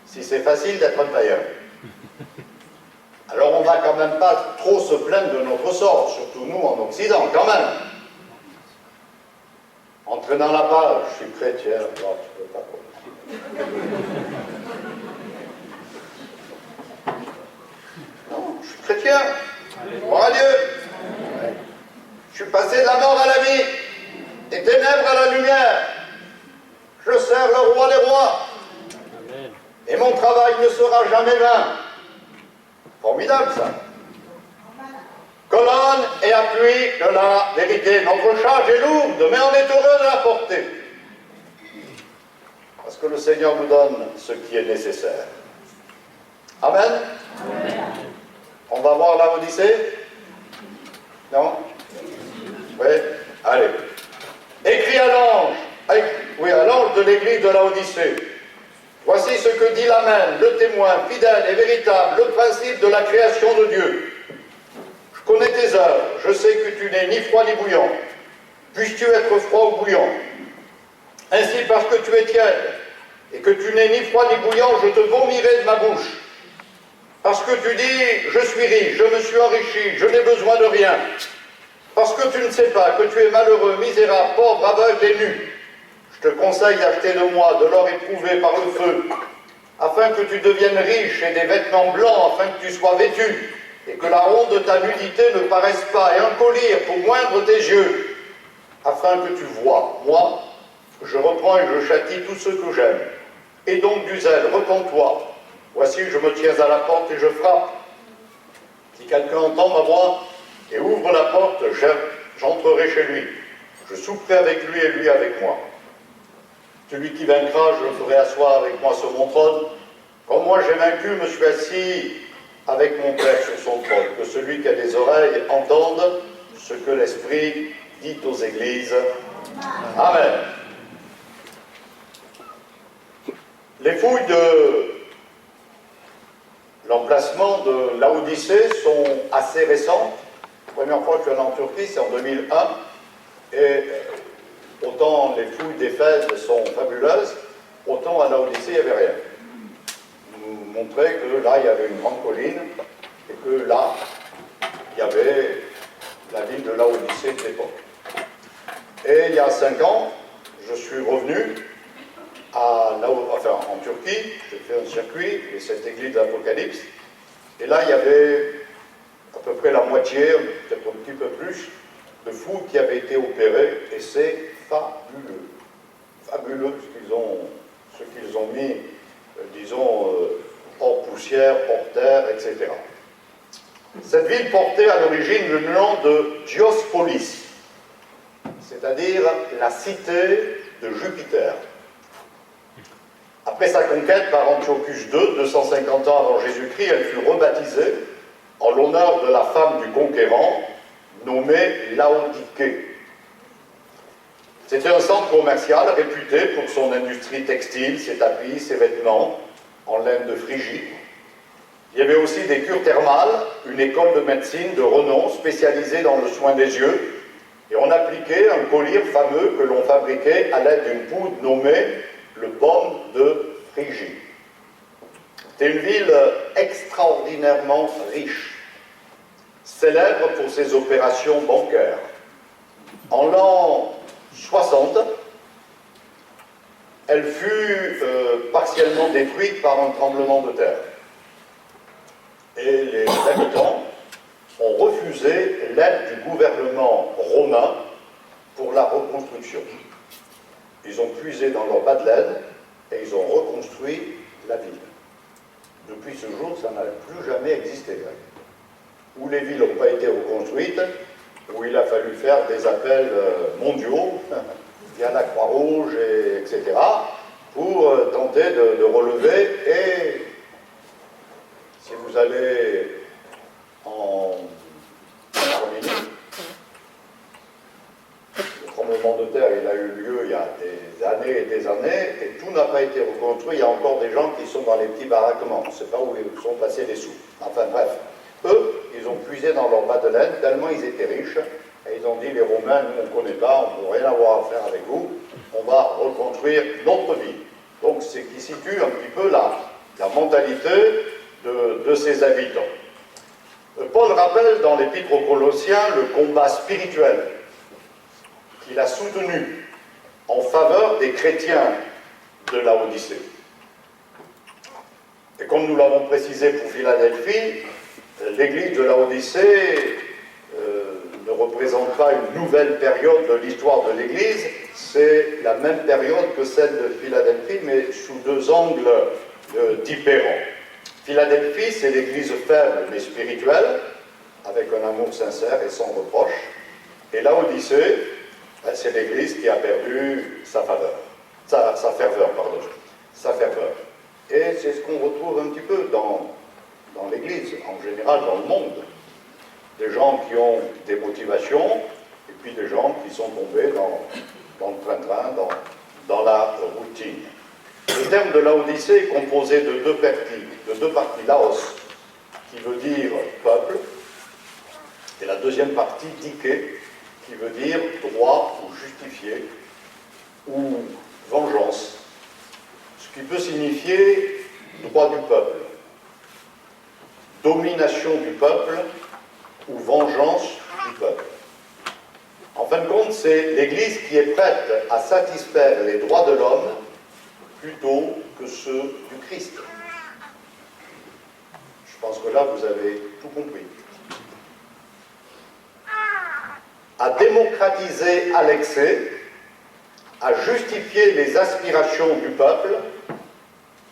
si c'est facile d'être un tailleur. Alors on va quand même pas trop se plaindre de notre sort, surtout nous en Occident, quand même. Entrer dans la page, je suis chrétien, non, tu peux pas. Non, je suis chrétien. Gloire à Dieu. Je suis passé de la mort à la vie, des ténèbres à la lumière. Je sers le roi des rois. Et mon travail ne sera jamais vain. Formidable ça. Colonne et appui de la vérité. Notre charge est lourde, mais on est heureux de la porter. Parce que le Seigneur nous donne ce qui est nécessaire. Amen. Amen. On va voir la Odyssée? Non? Oui? Allez. Écrit à l'ange, oui, à l'ange de l'église de la Odyssée. Voici ce que dit l'Amen, le témoin fidèle et véritable, le principe de la création de Dieu. Je connais tes œuvres, je sais que tu n'es ni froid ni bouillant. Puisses-tu être froid ou bouillant? Ainsi, parce que tu es tiède, et que tu n'es ni froid ni bouillant, je te vomirai de ma bouche. Parce que tu dis, je suis riche, je me suis enrichi, je n'ai besoin de rien. Parce que tu ne sais pas que tu es malheureux, misérable, pauvre, aveugle et nu. Je te conseille d'acheter de moi de l'or éprouvé par le feu, afin que tu deviennes riche, et des vêtements blancs, afin que tu sois vêtu, et que la honte de ta nudité ne paraisse pas, et un collier pour moindre tes yeux, afin que tu vois. Moi, je reprends et je châtie tous ceux que j'aime. Et donc du zèle, repens-toi. Voici, je me tiens à la porte et je frappe. Si quelqu'un entend ma voix et ouvre la porte, j'entrerai chez lui. Je souperai avec lui et lui avec moi. Celui qui vaincra, je le ferai asseoir avec moi sur mon trône. Comme moi j'ai vaincu, me suis assis avec mon Père sur son trône. Que celui qui a des oreilles entende ce que l'Esprit dit aux églises. Amen. Les fouilles de l'emplacement de Laodicée sont assez récentes. La première fois que je suis allé en Turquie, c'est en 2001. Et autant les fouilles d'Éphèse sont fabuleuses, autant à Laodicée, il n'y avait rien. Nous montrait que là, il y avait une grande colline, et que là, il y avait la ville de Laodicée de l'époque. Et il y a 5 ans, je suis revenu en Turquie, j'ai fait un circuit, et cette église d'Apocalypse, et là, il y avait à peu près la moitié, peut-être un petit peu plus, de fous qui avaient été opérés, et c'est fabuleux. Fabuleux ce qu'ils ont mis, disons, hors poussière, hors terre, etc. Cette ville portait à l'origine le nom de Diospolis, c'est-à-dire la cité de Jupiter. Après sa conquête par Antiochus II, 250 ans avant Jésus-Christ, elle fut rebaptisée en l'honneur de la femme du conquérant, nommée Laodiquée. C'était un centre commercial réputé pour son industrie textile, ses tapis, ses vêtements en laine de Phrygie. Il y avait aussi des cures thermales, une école de médecine de renom spécialisée dans le soin des yeux, et on appliquait un collyre fameux que l'on fabriquait à l'aide d'une poudre nommée le baume de Phrygie. C'était une ville extraordinairement riche, célèbre pour ses opérations bancaires. En l'an 60, elle fut partiellement détruite par un tremblement de terre. Et les habitants ont refusé refusé l'aide du gouvernement romain pour la reconstruction. Ils ont puisé dans leur bas de laine et ils ont reconstruit la ville. Depuis ce jour, ça n'a plus jamais existé. Où les villes n'ont pas été reconstruites, où il a fallu faire des appels mondiaux via la Croix-Rouge, etc., pour tenter de relever. Et si vous allez en Arménie, le tremblement de terre, il a eu lieu il y a des années et des années, et tout n'a pas été reconstruit. Il y a encore des gens qui sont dans les petits baraquements. On ne sait pas où ils sont passés les sous. Enfin bref, eux, ils ont puisé dans leur bas de laine, tellement ils étaient riches, et ils ont dit, les Romains, nous on ne connaît pas, on ne peut rien avoir à faire avec vous, on va reconstruire notre ville. Donc c'est qui situe un petit peu la mentalité de ces habitants. Paul rappelle dans l'Épître aux Colossiens le combat spirituel qu'il a soutenu en faveur des chrétiens de Laodicée. Et comme nous l'avons précisé pour Philadelphie, l'église de Laodicée ne représente pas une nouvelle période de l'histoire de l'église, c'est la même période que celle de Philadelphie, mais sous deux angles différents. Philadelphie, c'est l'église faible mais spirituelle, avec un amour sincère et sans reproche. Et Laodicée, c'est l'église qui a perdu sa ferveur. Et c'est ce qu'on retrouve un petit peu dans l'église, en général dans le monde. Des gens qui ont des motivations, et puis des gens qui sont tombés dans le train-train, dans la routine. Le terme de Laodicée est composé de deux parties. Laos, qui veut dire peuple, et la deuxième partie, dike, qui veut dire droit ou justifié, ou vengeance, ce qui peut signifier droit du peuple, domination du peuple, ou vengeance du peuple. En fin de compte, c'est l'Église qui est prête à satisfaire les droits de l'homme plutôt que ceux du Christ. Je pense que là, vous avez tout compris. À démocratiser à l'excès, à justifier les aspirations du peuple,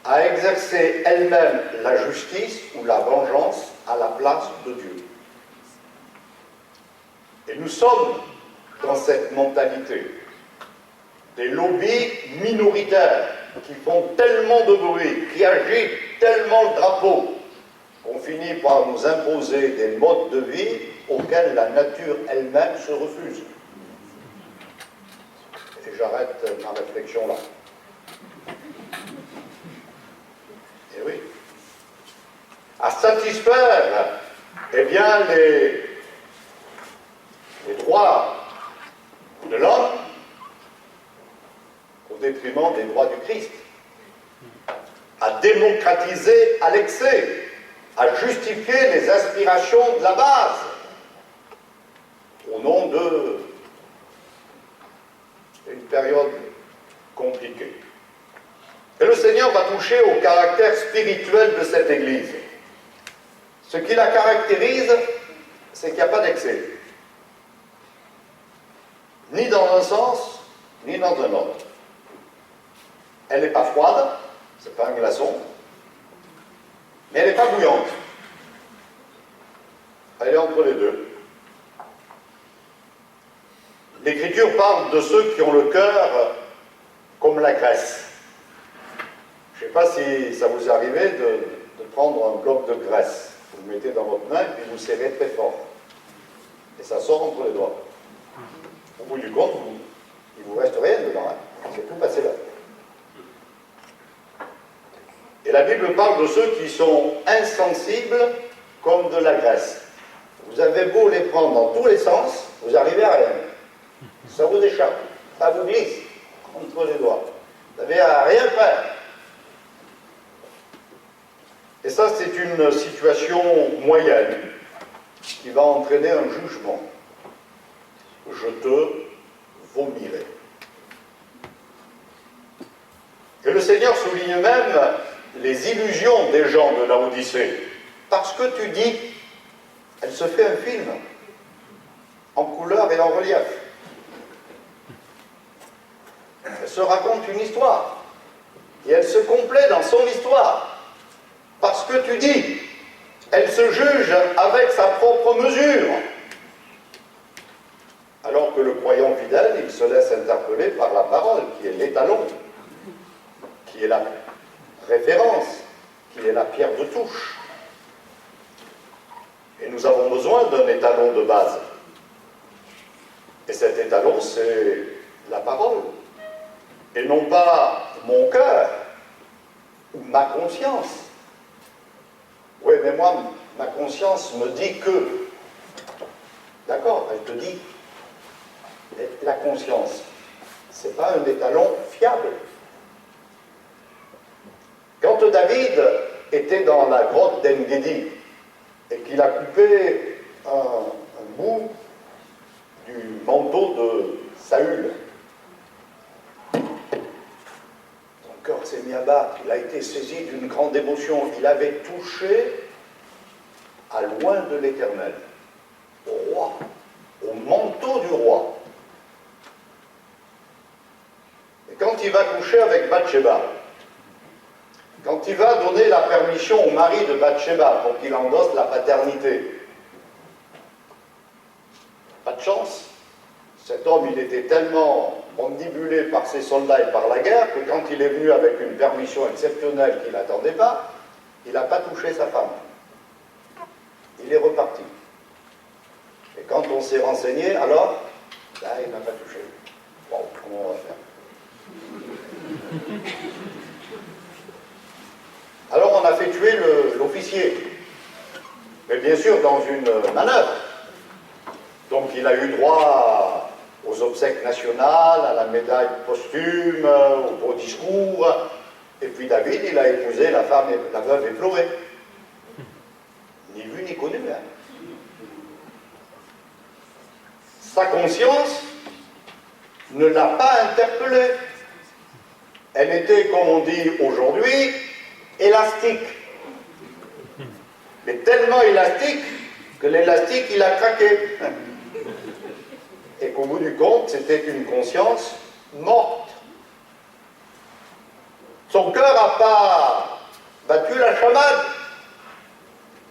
à exercer elle-même la justice ou la vengeance à la place de Dieu. Et nous sommes dans cette mentalité. Des lobbies minoritaires qui font tellement de bruit, qui agitent tellement le drapeau, qu'on finit par nous imposer des modes de vie auxquels la nature elle-même se refuse. Et j'arrête ma réflexion là. Et oui. À satisfaire, eh bien, les droits de l'homme au détriment des droits du Christ, à démocratiser à l'excès, à justifier les aspirations de la base, au nom d'une période compliquée. Et le Seigneur va toucher au caractère spirituel de cette Église. Ce qui la caractérise, c'est qu'il n'y a pas d'excès. Ni dans un sens, ni dans un autre. Elle n'est pas froide, c'est pas un glaçon, mais elle n'est pas bouillante. Elle est entre les deux. L'Écriture parle de ceux qui ont le cœur comme la graisse. Je ne sais pas si ça vous est arrivé de prendre un bloc de graisse. Vous le mettez dans votre main et puis vous serrez très fort. Et ça sort entre les doigts. Au bout du compte, il ne vous reste rien dedans. Hein. C'est tout passé là. Et la Bible parle de ceux qui sont insensibles comme de la graisse. Vous avez beau les prendre dans tous les sens, vous n'arrivez à rien. Ça vous échappe, ça vous glisse entre les doigts. Vous n'avez à rien faire. Et ça, c'est une situation moyenne qui va entraîner un jugement. Je te vomirai. Et le Seigneur souligne même les illusions des gens de Laodicée. Parce que tu dis, elles se fait un film, en couleur et en relief. Elle se raconte une histoire, et elle se complaît dans son histoire, parce que tu dis, elle se juge avec sa propre mesure. Alors que le croyant fidèle, il se laisse interpeller par la parole, qui est l'étalon, qui est la référence, qui est la pierre de touche. Et nous avons besoin d'un étalon de base. Et cet étalon, c'est la parole. Et non pas mon cœur ou ma conscience. Oui, mais moi, ma conscience me dit que. D'accord, elle te dit. Mais la conscience, c'est pas un étalon fiable. Quand David était dans la grotte d'En-Gedi et qu'il a coupé un bout du manteau de Saül, son cœur s'est mis à battre, il a été saisi d'une grande émotion, il avait touché à loin de l'Éternel, au roi, au manteau du roi. Et quand il va coucher avec Bathsheba, quand il va donner la permission au mari de Bathsheba pour qu'il endosse la paternité, pas de chance. Cet homme, il était tellement omnibulé par ses soldats et par la guerre que quand il est venu avec une permission exceptionnelle qu'il n'attendait pas, il n'a pas touché sa femme. Il est reparti. Et quand on s'est renseigné, alors, là, il n'a pas touché. Bon, comment on va faire? Alors on a fait tuer l'officier, mais bien sûr dans une manœuvre. Donc il a eu droit aux obsèques nationales, à la médaille posthume, au beau discours, et puis David, il a épousé la femme, la veuve éplorée. Ni vu ni connu. Hein. Sa conscience ne l'a pas interpellé. Elle était, comme on dit aujourd'hui, élastique. Mais tellement élastique que l'élastique, il a craqué. Et qu'au bout du compte, c'était une conscience morte. Son cœur n'a pas battu la chamade.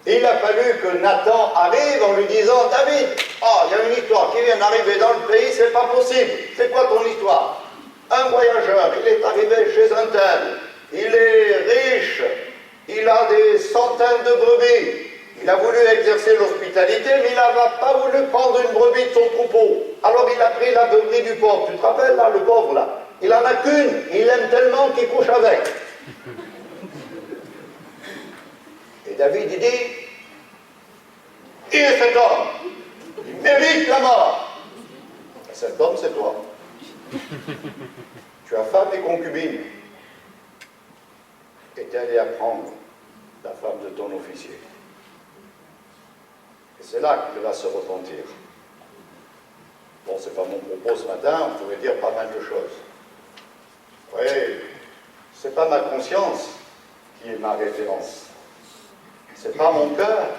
Et il a fallu que Nathan arrive en lui disant, David, oh, il y a une histoire qui vient d'arriver dans le pays, c'est pas possible. C'est quoi ton histoire? Un voyageur, il est arrivé chez un tel. Il est riche, il a des centaines de brebis, il a voulu exercer l'hospitalité, mais il n'a pas voulu prendre une brebis de son troupeau. Alors il a pris la brebis du pauvre. Tu te rappelles là, le pauvre là? Il n'en a qu'une, il l'aime tellement qu'il couche avec. Et David, il dit, qui est cet homme? Il mérite la mort. Et cet homme, c'est toi. Tu as femme et concubine. Et tu es allé apprendre la femme de ton officier. Et c'est là qu'il va se repentir. Bon, c'est pas mon propos ce matin, on pourrait dire pas mal de choses. Oui, c'est pas ma conscience qui est ma référence. C'est pas mon cœur.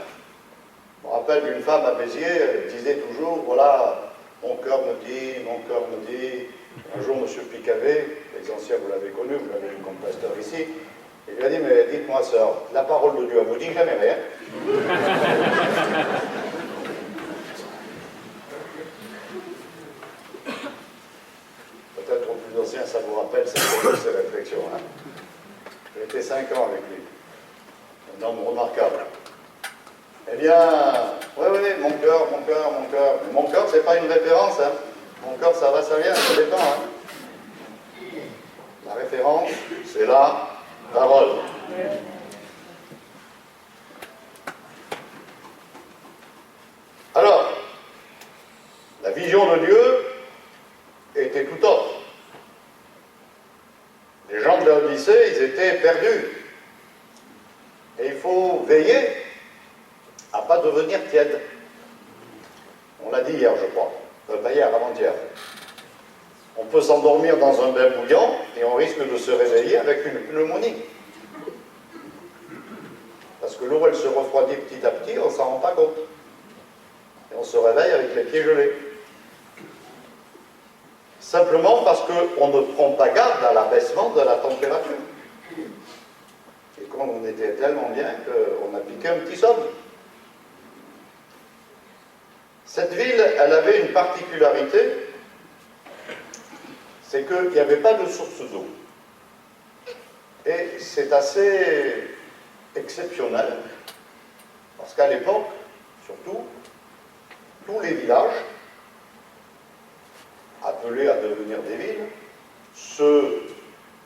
Je me rappelle d'une femme à Béziers, elle disait toujours, voilà, mon cœur me dit, mon cœur me dit. Un jour, M. Picavet, les anciens, vous l'avez connu, vous l'avez vu comme pasteur ici, il lui a dit, mais dites-moi, sœur, la parole de Dieu, elle vous dit jamais rien. Peut-être aux plus anciens, ça vous rappelle ces réflexions. Hein. J'ai été 5 ans avec lui. Un homme remarquable. Eh bien, oui, mon cœur. Mais mon cœur, c'est pas une référence. Hein. Mon cœur, ça va, ça vient, ça dépend. Hein. La référence, c'est la parole. Alors, la vision de Dieu était tout autre. Les gens de l'Odyssée, ils étaient perdus. Et il faut veiller à ne pas devenir tiède. On l'a dit hier, je crois. Pas hier, avant-hier. On peut s'endormir dans un bain bouillant et on risque de se réveiller avec une pneumonie. Parce que l'eau, elle se refroidit petit à petit, on ne s'en rend pas compte. se réveille avec les pieds gelés. Simplement parce qu'on ne prend pas garde à l'abaissement de la température. Et qu'on était tellement bien qu'on a piqué un petit somme. Cette ville, elle avait une particularité, c'est qu'il n'y avait pas de source d'eau. Et c'est assez exceptionnel, parce qu'à l'époque, surtout, tous les villages, appelés à devenir des villes, se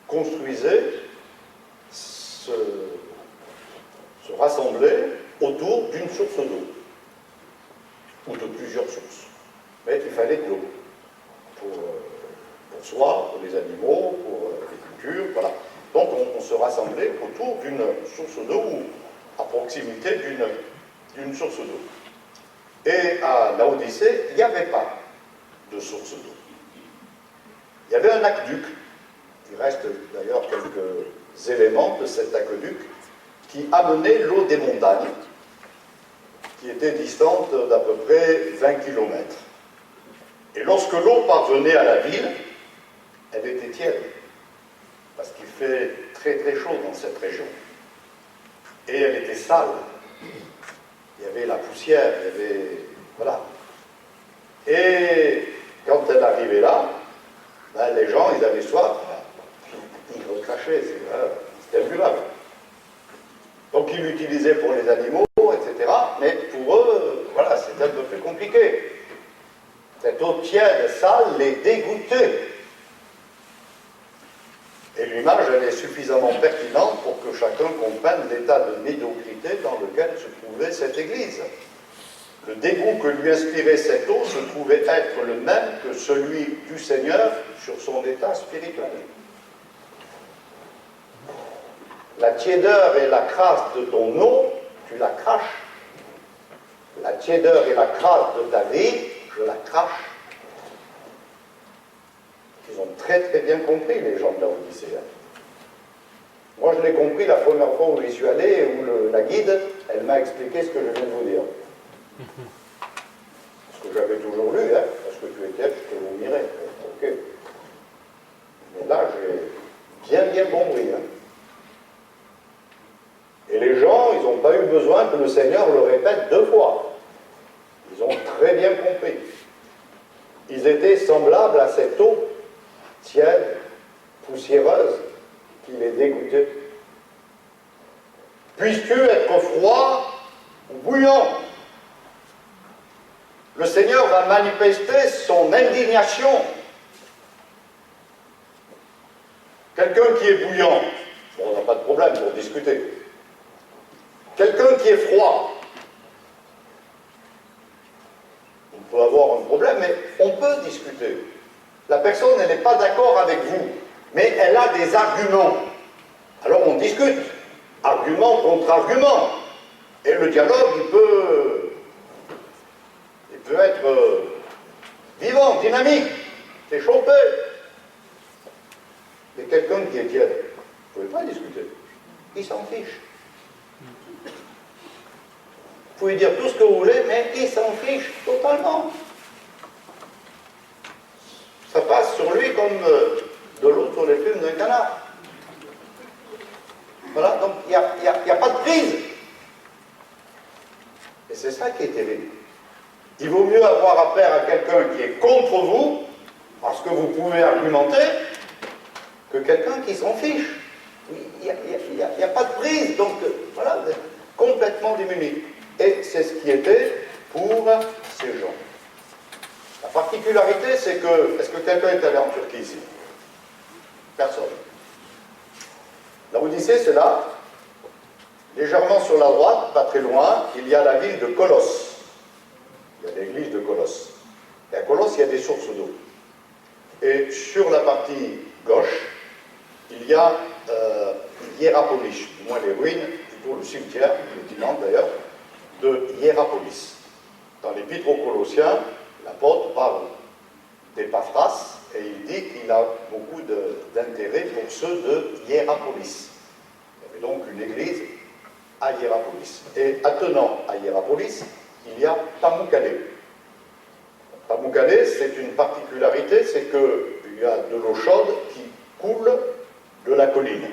construisaient, se rassemblaient autour d'une source d'eau, ou de plusieurs sources. Mais il fallait de l'eau pour soi, pour les animaux, pour les cultures, voilà. Donc on se rassemblait autour d'une source d'eau ou à proximité d'une source d'eau. Et à Laodicée, il n'y avait pas de source d'eau. Il y avait un aqueduc. Il reste d'ailleurs quelques éléments de cet aqueduc qui amenait l'eau des montagnes, qui était distante d'à peu près 20 km. Et lorsque l'eau parvenait à la ville, elle était tiède, parce qu'il fait très très chaud dans cette région. Et elle était sale. Il y avait la poussière, il y avait... Voilà. Et quand elle arrivait là, ben, les gens, ils avaient soif, ils recrachaient, c'était imbuvable. Donc ils l'utilisaient pour les animaux, etc. Mais pour eux, voilà, c'était un peu plus compliqué. Cette eau tiède, sale, les dégoûtait. Et l'image, elle est suffisamment pertinente pour que chacun comprenne l'état de médiocrité dans lequel se trouvait cette église. Le dégoût que lui inspirait cette eau se trouvait être le même que celui du Seigneur sur son état spirituel. La tiédeur et la crasse de ton eau, tu la craches. La tiédeur et la crasse de ta vie, je la crache. Ils ont très très bien compris, les gens de Laodicée. Moi, je l'ai compris la première fois où j'y suis allé, et où la guide, elle m'a expliqué ce que je viens de vous dire. Ce que j'avais toujours lu, hein, parce que tu étais, je te vous mirais. Ok. Mais là, j'ai bien compris. Hein. Et les gens, ils n'ont pas eu besoin que le Seigneur le répète 2 fois. Ils ont très bien compris. Ils étaient semblables à cette eau tiède, poussiéreuse, qui les dégoûtait. Puisses-tu être froid ou bouillant? Le Seigneur va manifester son indignation. Quelqu'un qui est bouillant, bon, on n'a pas de problème pour discuter. Quelqu'un qui est froid, on peut avoir un problème, mais on peut discuter. La personne, elle n'est pas d'accord avec vous, mais elle a des arguments. Alors on discute, argument contre argument. Et le dialogue, il peut être vivant, dynamique, échauffé. Mais quelqu'un qui est tiède, vous ne pouvez pas discuter. Il s'en fiche. Vous pouvez dire tout ce que vous voulez, mais il s'en fiche totalement. Ça passe sur lui comme de l'eau sur les plumes d'un canard. Voilà, donc il n'y a pas de prise. Et c'est ça qui est terrible. Il vaut mieux avoir affaire à quelqu'un qui est contre vous, parce que vous pouvez argumenter, que quelqu'un qui s'en fiche. Il n'y a pas de prise, donc voilà, vous êtes complètement démunis. Et c'est ce qui était pour ces gens. La particularité, c'est que, est-ce que quelqu'un est allé en Turquie ici? Personne. Laodicée, c'est là. Légèrement sur la droite, pas très loin, il y a la ville de Colosse. Il y a l'église de Colosse. Et à Colosse, il y a des sources d'eau. Et sur la partie gauche, il y a Hierapolis, du moins les ruines, plutôt le cimetière, le dimanche d'ailleurs, de Hierapolis. Dans l'Épître aux Colossiens, l'apôtre parle d'Épaphras et il dit qu'il a beaucoup d'intérêt pour ceux de Hierapolis. Il y avait donc une église à Hierapolis. Et attenant à Hierapolis, il y a Pamukkale. Pamukkale, c'est une particularité, c'est qu'il y a de l'eau chaude qui coule de la colline.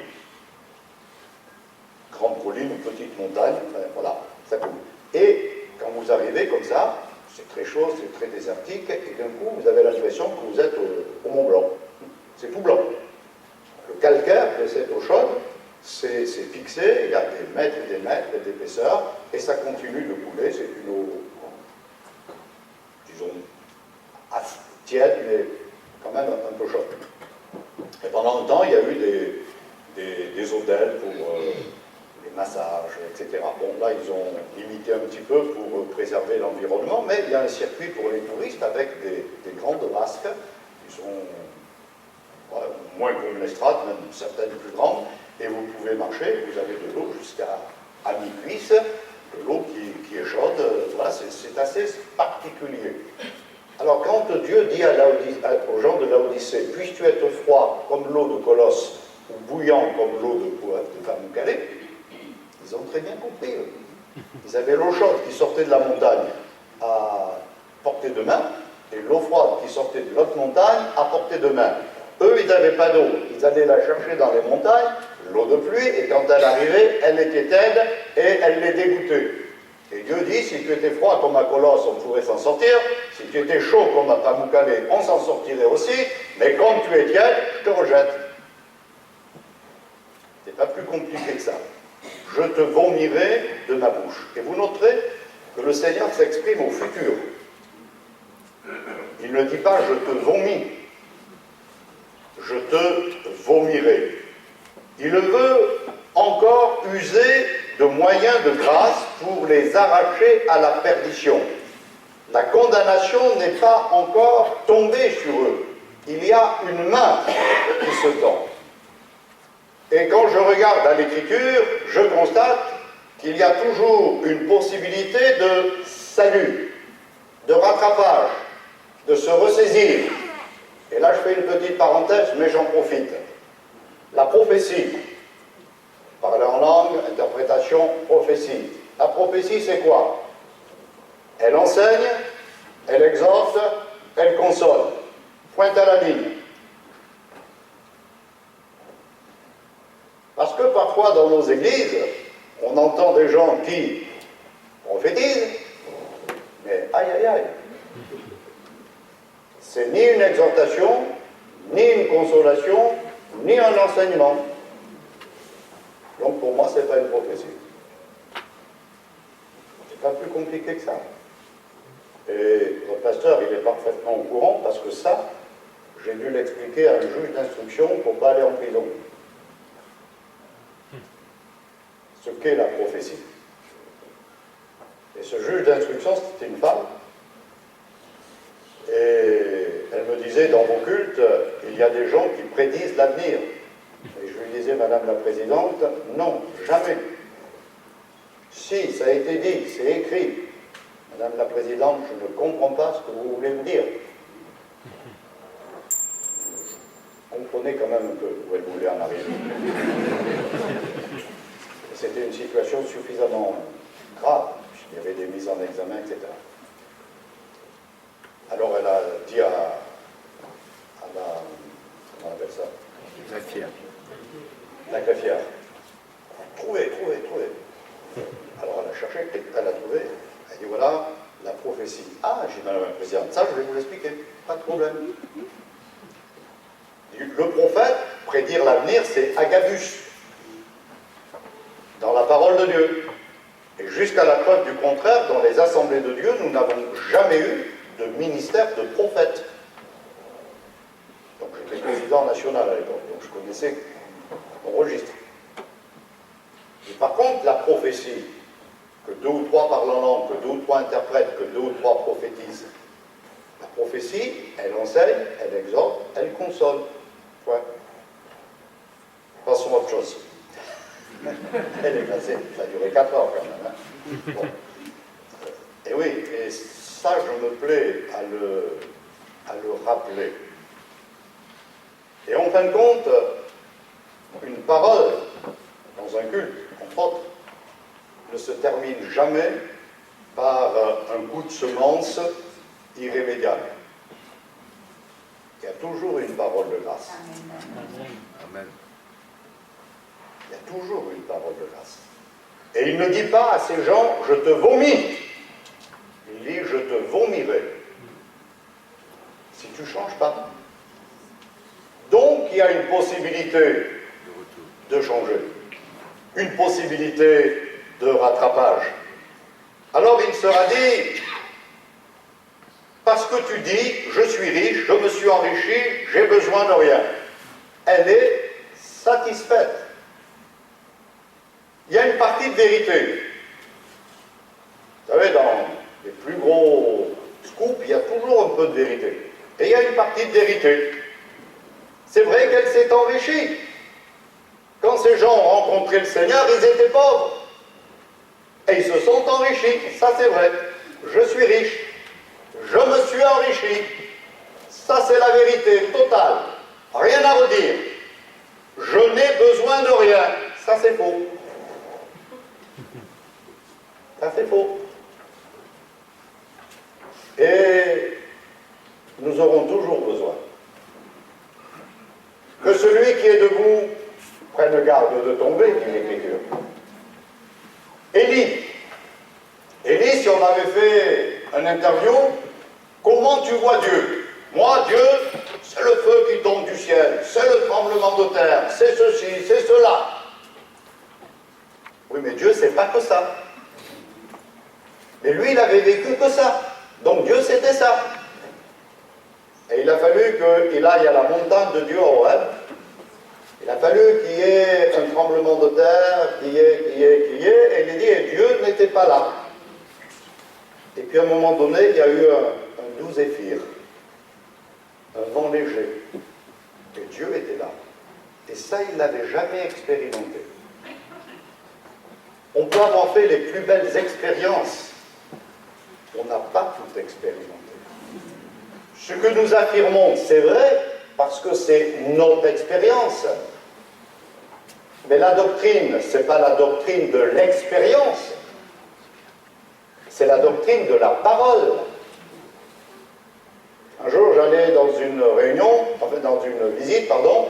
Grande colline ou petite montagne, enfin, voilà, ça coule. Et quand vous arrivez comme ça, c'est très chaud, c'est très désertique, et d'un coup, vous avez l'impression que vous êtes au Mont Blanc. C'est tout blanc. Le calcaire de cette eau chaude, c'est fixé, il y a des mètres d'épaisseur, et ça continue de couler. C'est une eau, disons, tiède, mais quand même un peu chaude. Et pendant longtemps, il y a eu des hôtels pour les massages, etc. Bon, là, ils ont limité un petit peu pour préserver l'environnement, mais il y a un circuit pour les touristes avec des grandes vasques qui sont moins comme l'estrade, même certaines plus grandes, et vous pouvez marcher, vous avez de l'eau jusqu'à mi-cuisse, de l'eau qui est chaude, voilà, c'est assez particulier. Alors quand Dieu dit aux gens de Laodicée, puisses-tu être froid comme l'eau de Colosse, ou bouillant comme l'eau de Pamukkale, ils ont très bien compris. Ils avaient l'eau chaude qui sortait de la montagne à portée de main, et l'eau froide qui sortait de l'autre montagne à portée de main. Eux, ils n'avaient pas d'eau, ils allaient la chercher dans les montagnes, l'eau de pluie, et quand elle arrivait, elle était tiède et elle les dégoûtait. Et Dieu dit, si tu étais froid comme à Colosse, on pourrait s'en sortir, si tu étais chaud comme à Pamukkale, on s'en sortirait aussi, mais comme tu es tiède, je te rejette. C'est pas plus compliqué que ça. Je te vomirai de ma bouche. Et vous noterez que le Seigneur s'exprime au futur. Il ne dit pas je te vomis, je te vomirai. Il veut encore user de moyens de grâce pour les arracher à la perdition. La condamnation n'est pas encore tombée sur eux. Il y a une main qui se tend. Et quand je regarde à l'Écriture, je constate qu'il y a toujours une possibilité de salut, de rattrapage, de se ressaisir. Et là, je fais une petite parenthèse, mais j'en profite. La prophétie, parler en langue, interprétation, prophétie. La prophétie, c'est quoi? Elle enseigne, elle exhorte, elle console. Pointe à la ligne. Parce que parfois, dans nos églises, on entend des gens qui prophétisent, mais aïe aïe aïe. C'est ni une exhortation, ni une consolation, ni un enseignement. Donc pour moi, ce n'est pas une prophétie. C'est pas plus compliqué que ça. Et votre pasteur, il est parfaitement au courant, parce que ça, j'ai dû l'expliquer à un juge d'instruction pour ne pas aller en prison. Ce qu'est la prophétie. Et ce juge d'instruction, c'était une femme. Et elle me disait, dans vos cultes, il y a des gens qui prédisent l'avenir. Et je lui disais, Madame la Présidente, non, jamais. Si, ça a été dit, c'est écrit. Madame la Présidente, je ne comprends pas ce que vous voulez me dire. Comprenez quand même un peu où elle voulait en arriver. C'était une situation suffisamment grave. Il y avait des mises en examen, etc. Alors elle a dit à la... comment on appelle ça? Greffière. La greffière. Trouvez. Alors elle a cherché, elle a trouvé. Elle dit voilà, la prophétie. Ah, j'ai dit Madame la Présidente, ça je vais vous l'expliquer, pas de problème. Le prophète, prédire l'avenir, c'est Agabus, dans la parole de Dieu. Et jusqu'à la preuve du contraire, dans les assemblées de Dieu, nous n'avons jamais eu de ministère de prophète. Donc j'étais président national à l'époque, donc je connaissais mon registre. Et par contre, la prophétie, que 2 ou 3 parlent en langue, que 2 ou 3 interprètent, que 2 ou 3 prophétisent, la prophétie, elle enseigne, elle exhorte, elle console. Ouais. Passons à autre chose. Elle est passée, ça a duré 4 heures quand même. Hein. Bon. Et oui, et ça, je me plais à le rappeler. Et en fin de compte, une parole, dans un culte, entre autres, ne se termine jamais par un coup de semence irrémédiable. Il y a toujours une parole de grâce. Amen. Il y a toujours une parole de grâce. Et il ne dit pas à ces gens, je te vomis. Il dit, je te vomirai. Si tu ne changes pas. Donc, il y a une possibilité de changer. Une possibilité de rattrapage. Alors, il sera dit, parce que tu dis, je suis riche, je me suis enrichi, j'ai besoin de rien. Elle est satisfaite. Il y a une partie de vérité. Vous savez, dans les plus gros scoops, il y a toujours un peu de vérité. Et il y a une partie de vérité. C'est vrai qu'elle s'est enrichie. Quand ces gens ont rencontré le Seigneur, ils étaient pauvres. Et ils se sont enrichis. Ça, c'est vrai. Je suis riche. Je me suis enrichi. Ça, c'est la vérité totale. Rien à redire. Je n'ai besoin de rien. Ça, c'est faux. Ça, c'est faux. Et nous aurons toujours besoin que celui qui est debout prenne garde de tomber, dit l'Écriture. Élie, si on avait fait un interview, comment tu vois Dieu? Moi, Dieu, c'est le feu qui tombe du ciel, c'est le tremblement de terre, c'est ceci, c'est cela. Oui, mais Dieu, c'est pas que ça. Mais lui, il avait vécu que ça. Donc Dieu, c'était ça. Et il a fallu qu'il aille à la montagne de Dieu à Horeb. Il a fallu qu'il y ait un tremblement de terre, qu'il y ait, et il dit, et Dieu n'était pas là. Et puis à un moment donné, il y a eu un doux zéphyr, un vent léger. Et Dieu était là. Et ça, il ne l'avait jamais expérimenté. On peut avoir fait les plus belles expériences. On n'a pas tout expérimenté. Ce que nous affirmons, c'est vrai, parce que c'est notre expérience. Mais la doctrine, ce n'est pas la doctrine de l'expérience, c'est la doctrine de la parole. Un jour, j'allais dans une réunion, enfin dans une visite, pardon,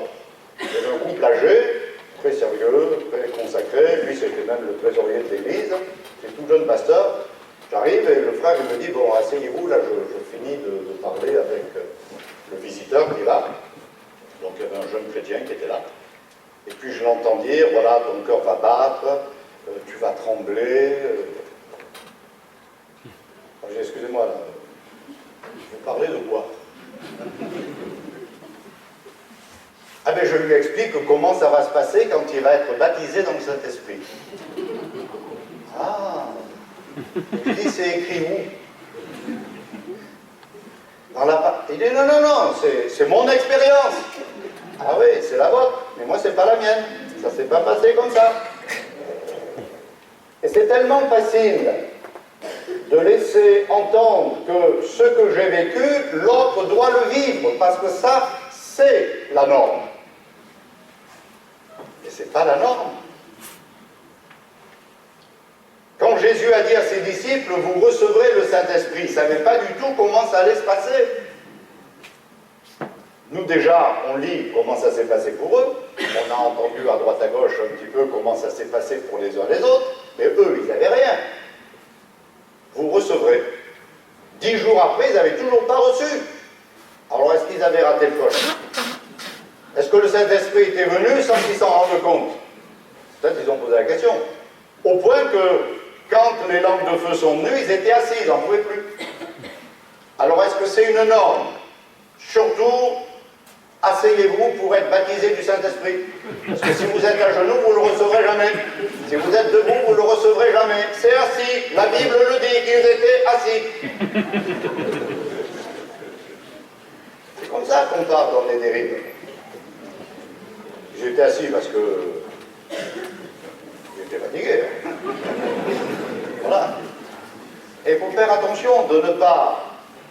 il y avait un couple âgé, très sérieux, très consacré, lui c'était même le trésorier de l'église, c'est tout jeune pasteur. J'arrive et le frère il me dit, bon, asseyez-vous, là je finis de parler avec le visiteur qui est là. Donc il y avait un jeune chrétien qui était là. Et puis je l'entends dire, voilà, ton cœur va battre, tu vas trembler. J'ai dit, excusez-moi, là, vous parlez de quoi? Ah ben je lui explique comment ça va se passer quand il va être baptisé dans le Saint-Esprit. Ah, je dis, c'est écrit où? Dans la... Il dit, non, non, non, c'est mon expérience. Ah oui, c'est la vôtre, mais moi c'est pas la mienne. Ça s'est pas passé comme ça. Et c'est tellement facile de laisser entendre que ce que j'ai vécu, l'autre doit le vivre, parce que ça, c'est la norme. Mais c'est pas la norme. Quand Jésus a dit à ses disciples, vous recevrez le Saint-Esprit, il ne savait pas du tout comment ça allait se passer. Nous déjà, on lit comment ça s'est passé pour eux, on a entendu à droite à gauche un petit peu comment ça s'est passé pour les uns les autres, mais eux, ils n'avaient rien. Vous recevrez. 10 jours après, ils n'avaient toujours pas reçu. Alors est-ce qu'ils avaient raté le coche? Est-ce que le Saint-Esprit était venu sans qu'ils s'en rendent compte? Peut-être ils ont posé la question. Au point que, quand les langues de feu sont venues, ils étaient assis, ils n'en pouvaient plus. Alors est-ce que c'est une norme? Surtout, asseyez-vous pour être baptisé du Saint-Esprit. Parce que si vous êtes à genoux, vous ne le recevrez jamais. Si vous êtes debout, vous ne le recevrez jamais. C'est assis. La Bible le dit, ils étaient assis. C'est comme ça qu'on part dans les dérives. J'étais assis parce que j'étais fatigué. Voilà. Et il faut faire attention de ne pas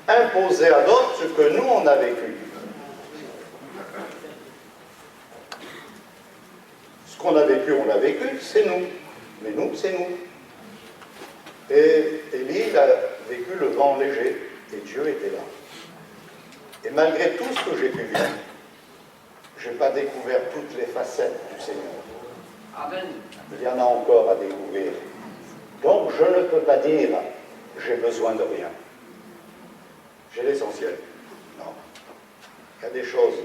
imposer à d'autres ce que nous, on a vécu. Ce qu'on a vécu, on l'a vécu, c'est nous. Mais nous, c'est nous. Et Élie, il a vécu le vent léger. et Dieu était là. Et malgré tout ce que j'ai pu vivre, je n'ai pas découvert toutes les facettes du Seigneur. Amen. Il y en a encore à découvrir. Donc je ne peux pas dire j'ai besoin de rien. J'ai l'essentiel. Non. Il y a des choses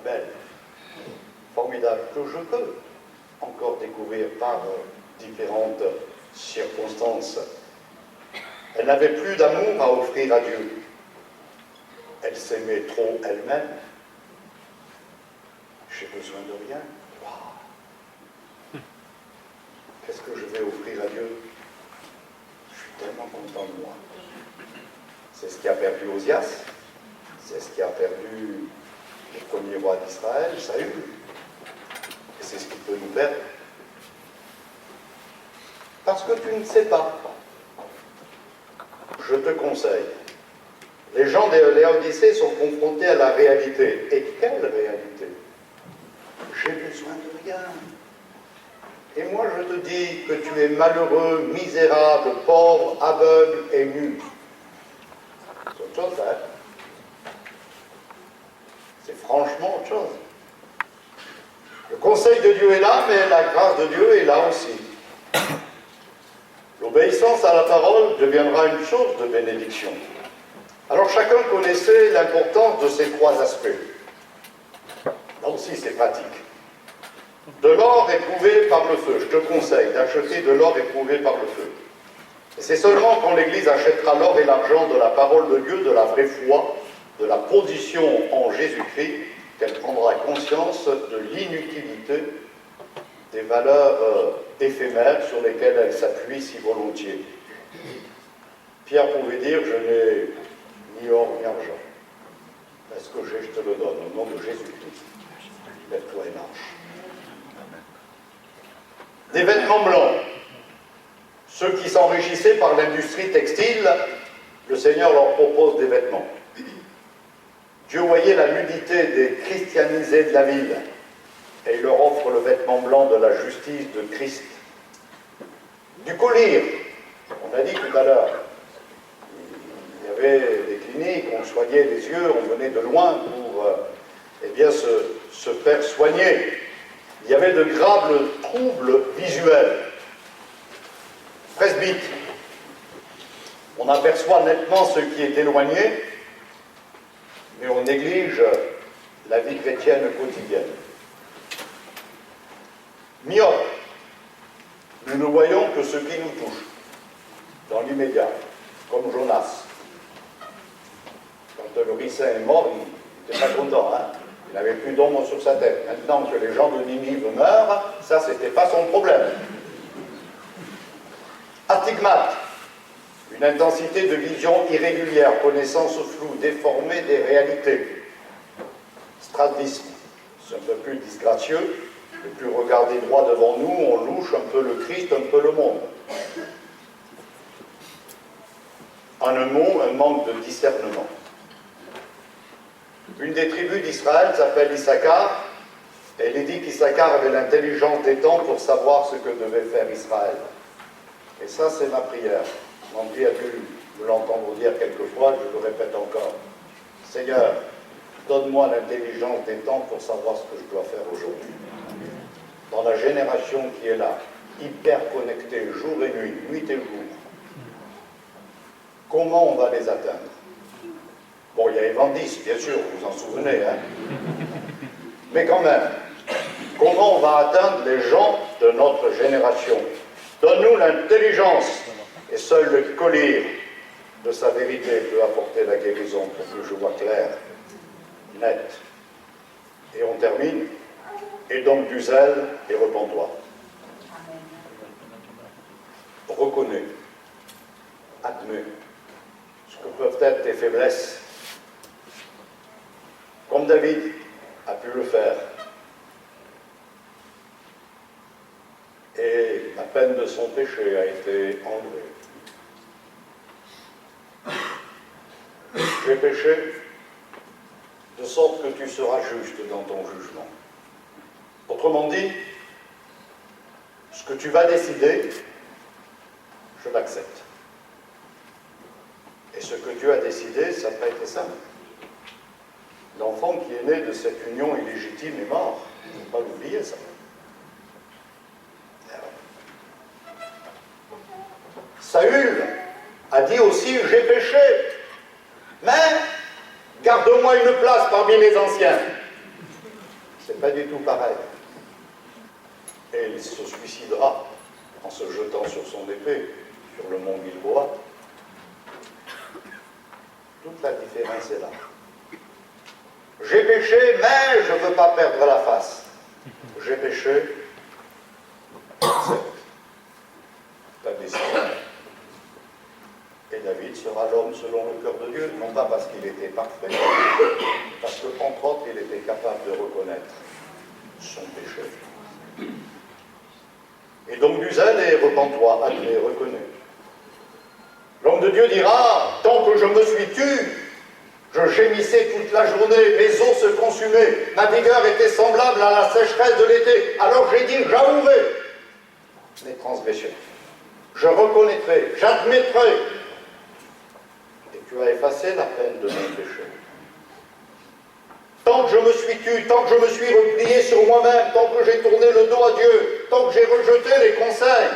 belles, formidables, que je peux encore découvrir par différentes circonstances. Elle n'avait plus d'amour à offrir à Dieu. Elle s'aimait trop elle-même. J'ai besoin de rien. Wow. Qu'est-ce que je vais offrir à Dieu? Je suis tellement content de moi. C'est ce qui a perdu Osias. C'est ce qui a perdu le premier roi d'Israël, Saül. Et c'est ce qui peut nous perdre. Parce que tu ne sais pas. Je te conseille. Les gens de Laodicée sont confrontés à la réalité. Et quelle réalité? J'ai besoin de rien. Et moi je te dis que tu es malheureux, misérable, pauvre, aveugle et nu. C'est autre chose, hein? C'est franchement autre chose. Le conseil de Dieu est là, mais la grâce de Dieu est là aussi. L'obéissance à la parole deviendra une source de bénédiction. Alors chacun connaissait l'importance de ces trois aspects. Là aussi c'est pratique. De l'or éprouvé par le feu. Je te conseille d'acheter de l'or éprouvé par le feu. Et c'est seulement quand l'Église achètera l'or et l'argent de la parole de Dieu, de la vraie foi, de la position en Jésus-Christ, qu'elle prendra conscience de l'inutilité des valeurs éphémères sur lesquelles elle s'appuie si volontiers. Pierre pouvait dire, je n'ai ni or ni argent. Mais ce que j'ai, je te le donne, au nom de Jésus-Christ. Lève-toi et marche. Des vêtements blancs. Ceux qui s'enrichissaient par l'industrie textile, le Seigneur leur propose des vêtements. Dieu voyait la nudité des christianisés de la ville et il leur offre le vêtement blanc de la justice de Christ. Du collyre, on a dit tout à l'heure, il y avait des cliniques, on soignait les yeux, on venait de loin pour se faire soigner. Il y avait de graves troubles visuels. Presbyte, on aperçoit nettement ce qui est éloigné, mais on néglige la vie chrétienne quotidienne. Myope, nous ne voyons que ce qui nous touche, dans l'immédiat, comme Jonas. Quand le ricin est mort, il n'était pas content, hein? Il n'avait plus d'ombre sur sa tête. Maintenant que les gens de Ninive meurent, ça, c'était pas son problème. Astigmate, une intensité de vision irrégulière, connaissance floue, déformée des réalités. Strabisme, c'est un peu plus disgracieux, et plus regarder droit devant nous, on louche un peu le Christ, un peu le monde. En un mot, un manque de discernement. Une des tribus d'Israël s'appelle Issachar, et il est dit qu'Issachar avait l'intelligence des temps pour savoir ce que devait faire Israël. Et ça, c'est ma prière. Mandy a dû me l'entendre dire quelquefois, je le répète encore. Seigneur, donne-moi l'intelligence des temps pour savoir ce que je dois faire aujourd'hui. Dans la génération qui est là, hyper connectée, jour et nuit, nuit et jour, comment on va les atteindre? Bon, il y a Evandis, bien sûr, vous vous en souvenez, hein? Mais quand même, comment on va atteindre les gens de notre génération? Donne-nous l'intelligence, et seul le collyre de sa vérité peut apporter la guérison pour que je vois clair, net. Et on termine, et donc du zèle et repens-toi. Reconnais, admets ce que peuvent être tes faiblesses, comme David a pu le faire. Et la peine de son péché a été enlevée. J'ai péché, de sorte que tu seras juste dans ton jugement. Autrement dit, ce que tu vas décider, je l'accepte. Et ce que Dieu a décidé, ça n'a pas été simple. L'enfant qui est né de cette union illégitime est mort. Il ne faut pas l'oublier, ça. Saül a dit aussi, j'ai péché, mais garde-moi une place parmi les anciens. C'est pas du tout pareil. Et il se suicidera en se jetant sur son épée, sur le mont Gilboa. Toute la différence est là. J'ai péché, mais je ne veux pas perdre la face. J'ai péché, c'est la décision. Et David sera l'homme selon le cœur de Dieu, non pas parce qu'il était parfait, mais parce qu'entre autres, il était capable de reconnaître son péché. Et donc du zèle et repens-toi, admets, reconnais. L'homme de Dieu dira, tant que je me suis tu, je gémissais toute la journée, mes os se consumaient, ma vigueur était semblable à la sécheresse de l'été. Alors j'ai dit, j'avouerai mes transgressions. Je reconnaîtrai, j'admettrai. Et tu as effacé la peine de mon péché. Tant que je me suis tu, tant que je me suis replié sur moi-même, tant que j'ai tourné le dos à Dieu, tant que j'ai rejeté les conseils,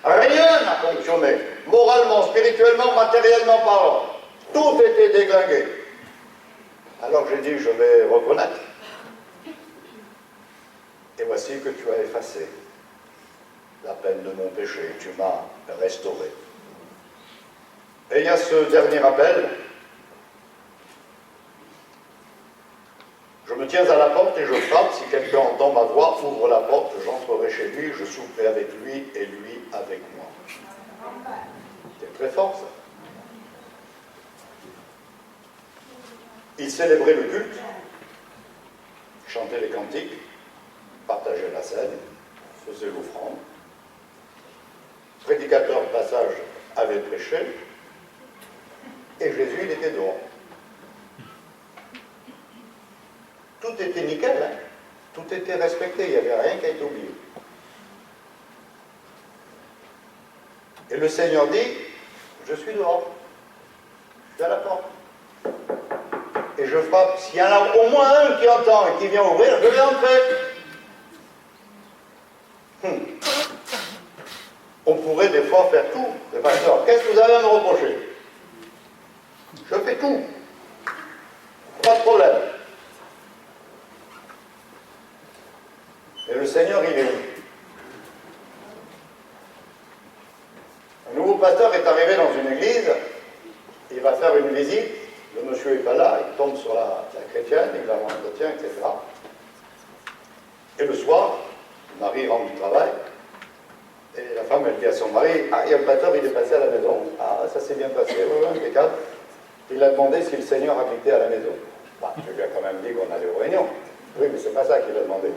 rien n'a fonctionné. Moralement, spirituellement, matériellement parlant. Tout était déglingué. Alors j'ai dit, je vais reconnaître. Et voici que tu as effacé la peine de mon péché, tu m'as restauré. Et il y a ce dernier appel. Je me tiens à la porte et je frappe. Si quelqu'un entend ma voix, ouvre la porte, j'entrerai chez lui, je souperai avec lui et lui avec moi. C'est très fort, ça. Il célébrait le culte, chantait les cantiques, partageait la scène, faisait l'offrande. Prédicateur de passage avait prêché, et Jésus, il était dehors. Tout était nickel, hein? Tout était respecté, il n'y avait rien qui a été oublié. Et le Seigneur dit, je suis dehors, je suis à la porte. Et je frappe, s'il y en a au moins un qui entend et qui vient ouvrir, je vais entrer. On pourrait des fois faire tout. Le pasteur, qu'est-ce que vous avez à me reprocher? Je fais tout. Pas de problème. Et le Seigneur, il est où? Un nouveau pasteur est arrivé dans une église, il va faire une visite, le monsieur n'est pas là, il tombe sur la chrétienne, il va avoir un entretien, etc. Et le soir, le mari rentre du travail, et la femme, elle dit à son mari, ah, il y a le pasteur, il est passé à la maison. Ah, ça s'est bien passé, oui, impeccable. Il a demandé si le Seigneur habitait à la maison. Bah, je lui ai quand même dit qu'on allait aux réunions. Oui, mais c'est pas ça qu'il a demandé.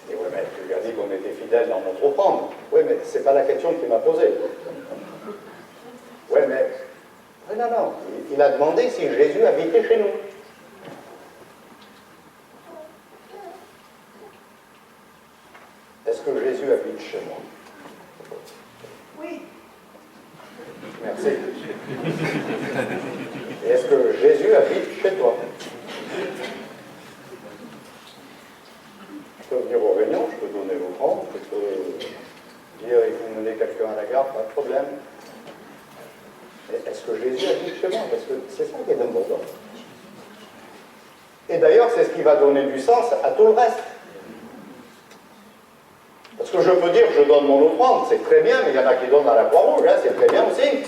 Et oui, mais tu lui as dit qu'on était fidèles dans notre offrande. Oui, mais c'est pas la question qu'il m'a posée. Oui, mais... Non. Il a demandé si Jésus habitait chez nous. Est-ce que Jésus habite chez moi? Oui. Merci. Et est-ce que Jésus habite chez toi? Je peux venir aux réunions, je peux donner l'offrande, je peux dire il faut mener quelqu'un à la gare, pas de problème. Mais est-ce que Jésus habite chez moi? Parce que c'est ça qui est important. Et d'ailleurs, c'est ce qui va donner du sens à tout le reste. Parce que je peux dire je donne mon offrande, c'est très bien, mais il y en a qui donnent à la Croix-Rouge, hein, c'est très bien aussi.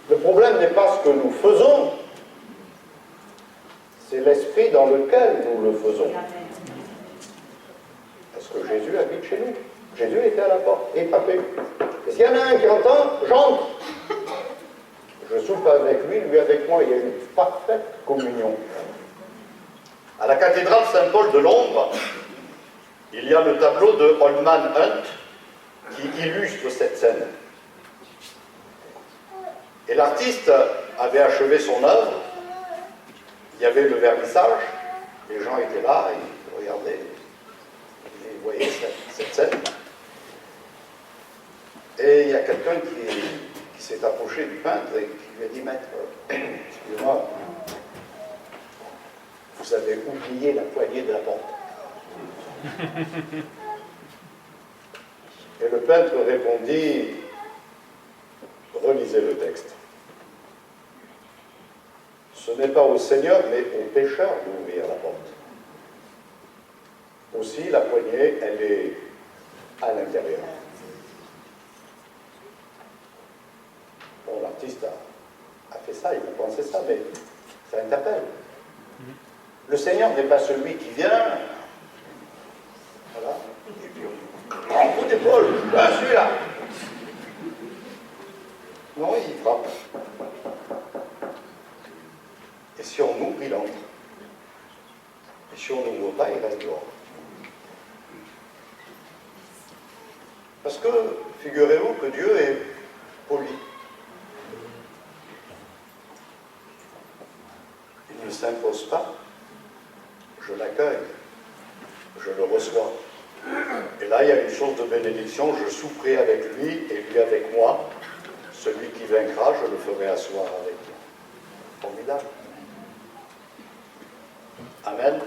Le problème n'est pas ce que nous faisons, c'est l'esprit dans lequel nous le faisons. Parce que Jésus habite chez nous. Jésus était à la porte, et frappé. Et s'il y en a un qui entend, j'entre. Je soupe avec lui, lui avec moi, il y a une parfaite communion. À la cathédrale Saint-Paul de Londres, il y a le tableau de Holman Hunt qui illustre cette scène. Et l'artiste avait achevé son œuvre, il y avait le vernissage, les gens étaient là, ils regardaient, ils voyaient cette scène. Et il y a quelqu'un qui s'est approché du peintre et qui lui a dit, maître, excusez-moi, vous avez oublié la poignée de la porte. Et le peintre répondit, relisez le texte. Ce n'est pas au Seigneur, mais au pécheur d'ouvrir la porte. Aussi, la poignée, elle est à l'intérieur. Bon, l'artiste a fait ça, il a pensé ça, mais ça interpelle. Le Seigneur n'est pas celui qui vient, voilà, et puis on coup d'épaule, là, celui-là. Non, il frappe. Et si on ouvre, il entre. Et si on n'ouvre pas, il reste dehors. Parce que, figurez-vous que Dieu est poli. Il ne s'impose pas. Je l'accueille. Je le reçois. Et là, il y a une source de bénédiction. Je souffrirai avec lui et lui avec moi. Celui qui vaincra, je le ferai asseoir avec moi. Formidable. Amen.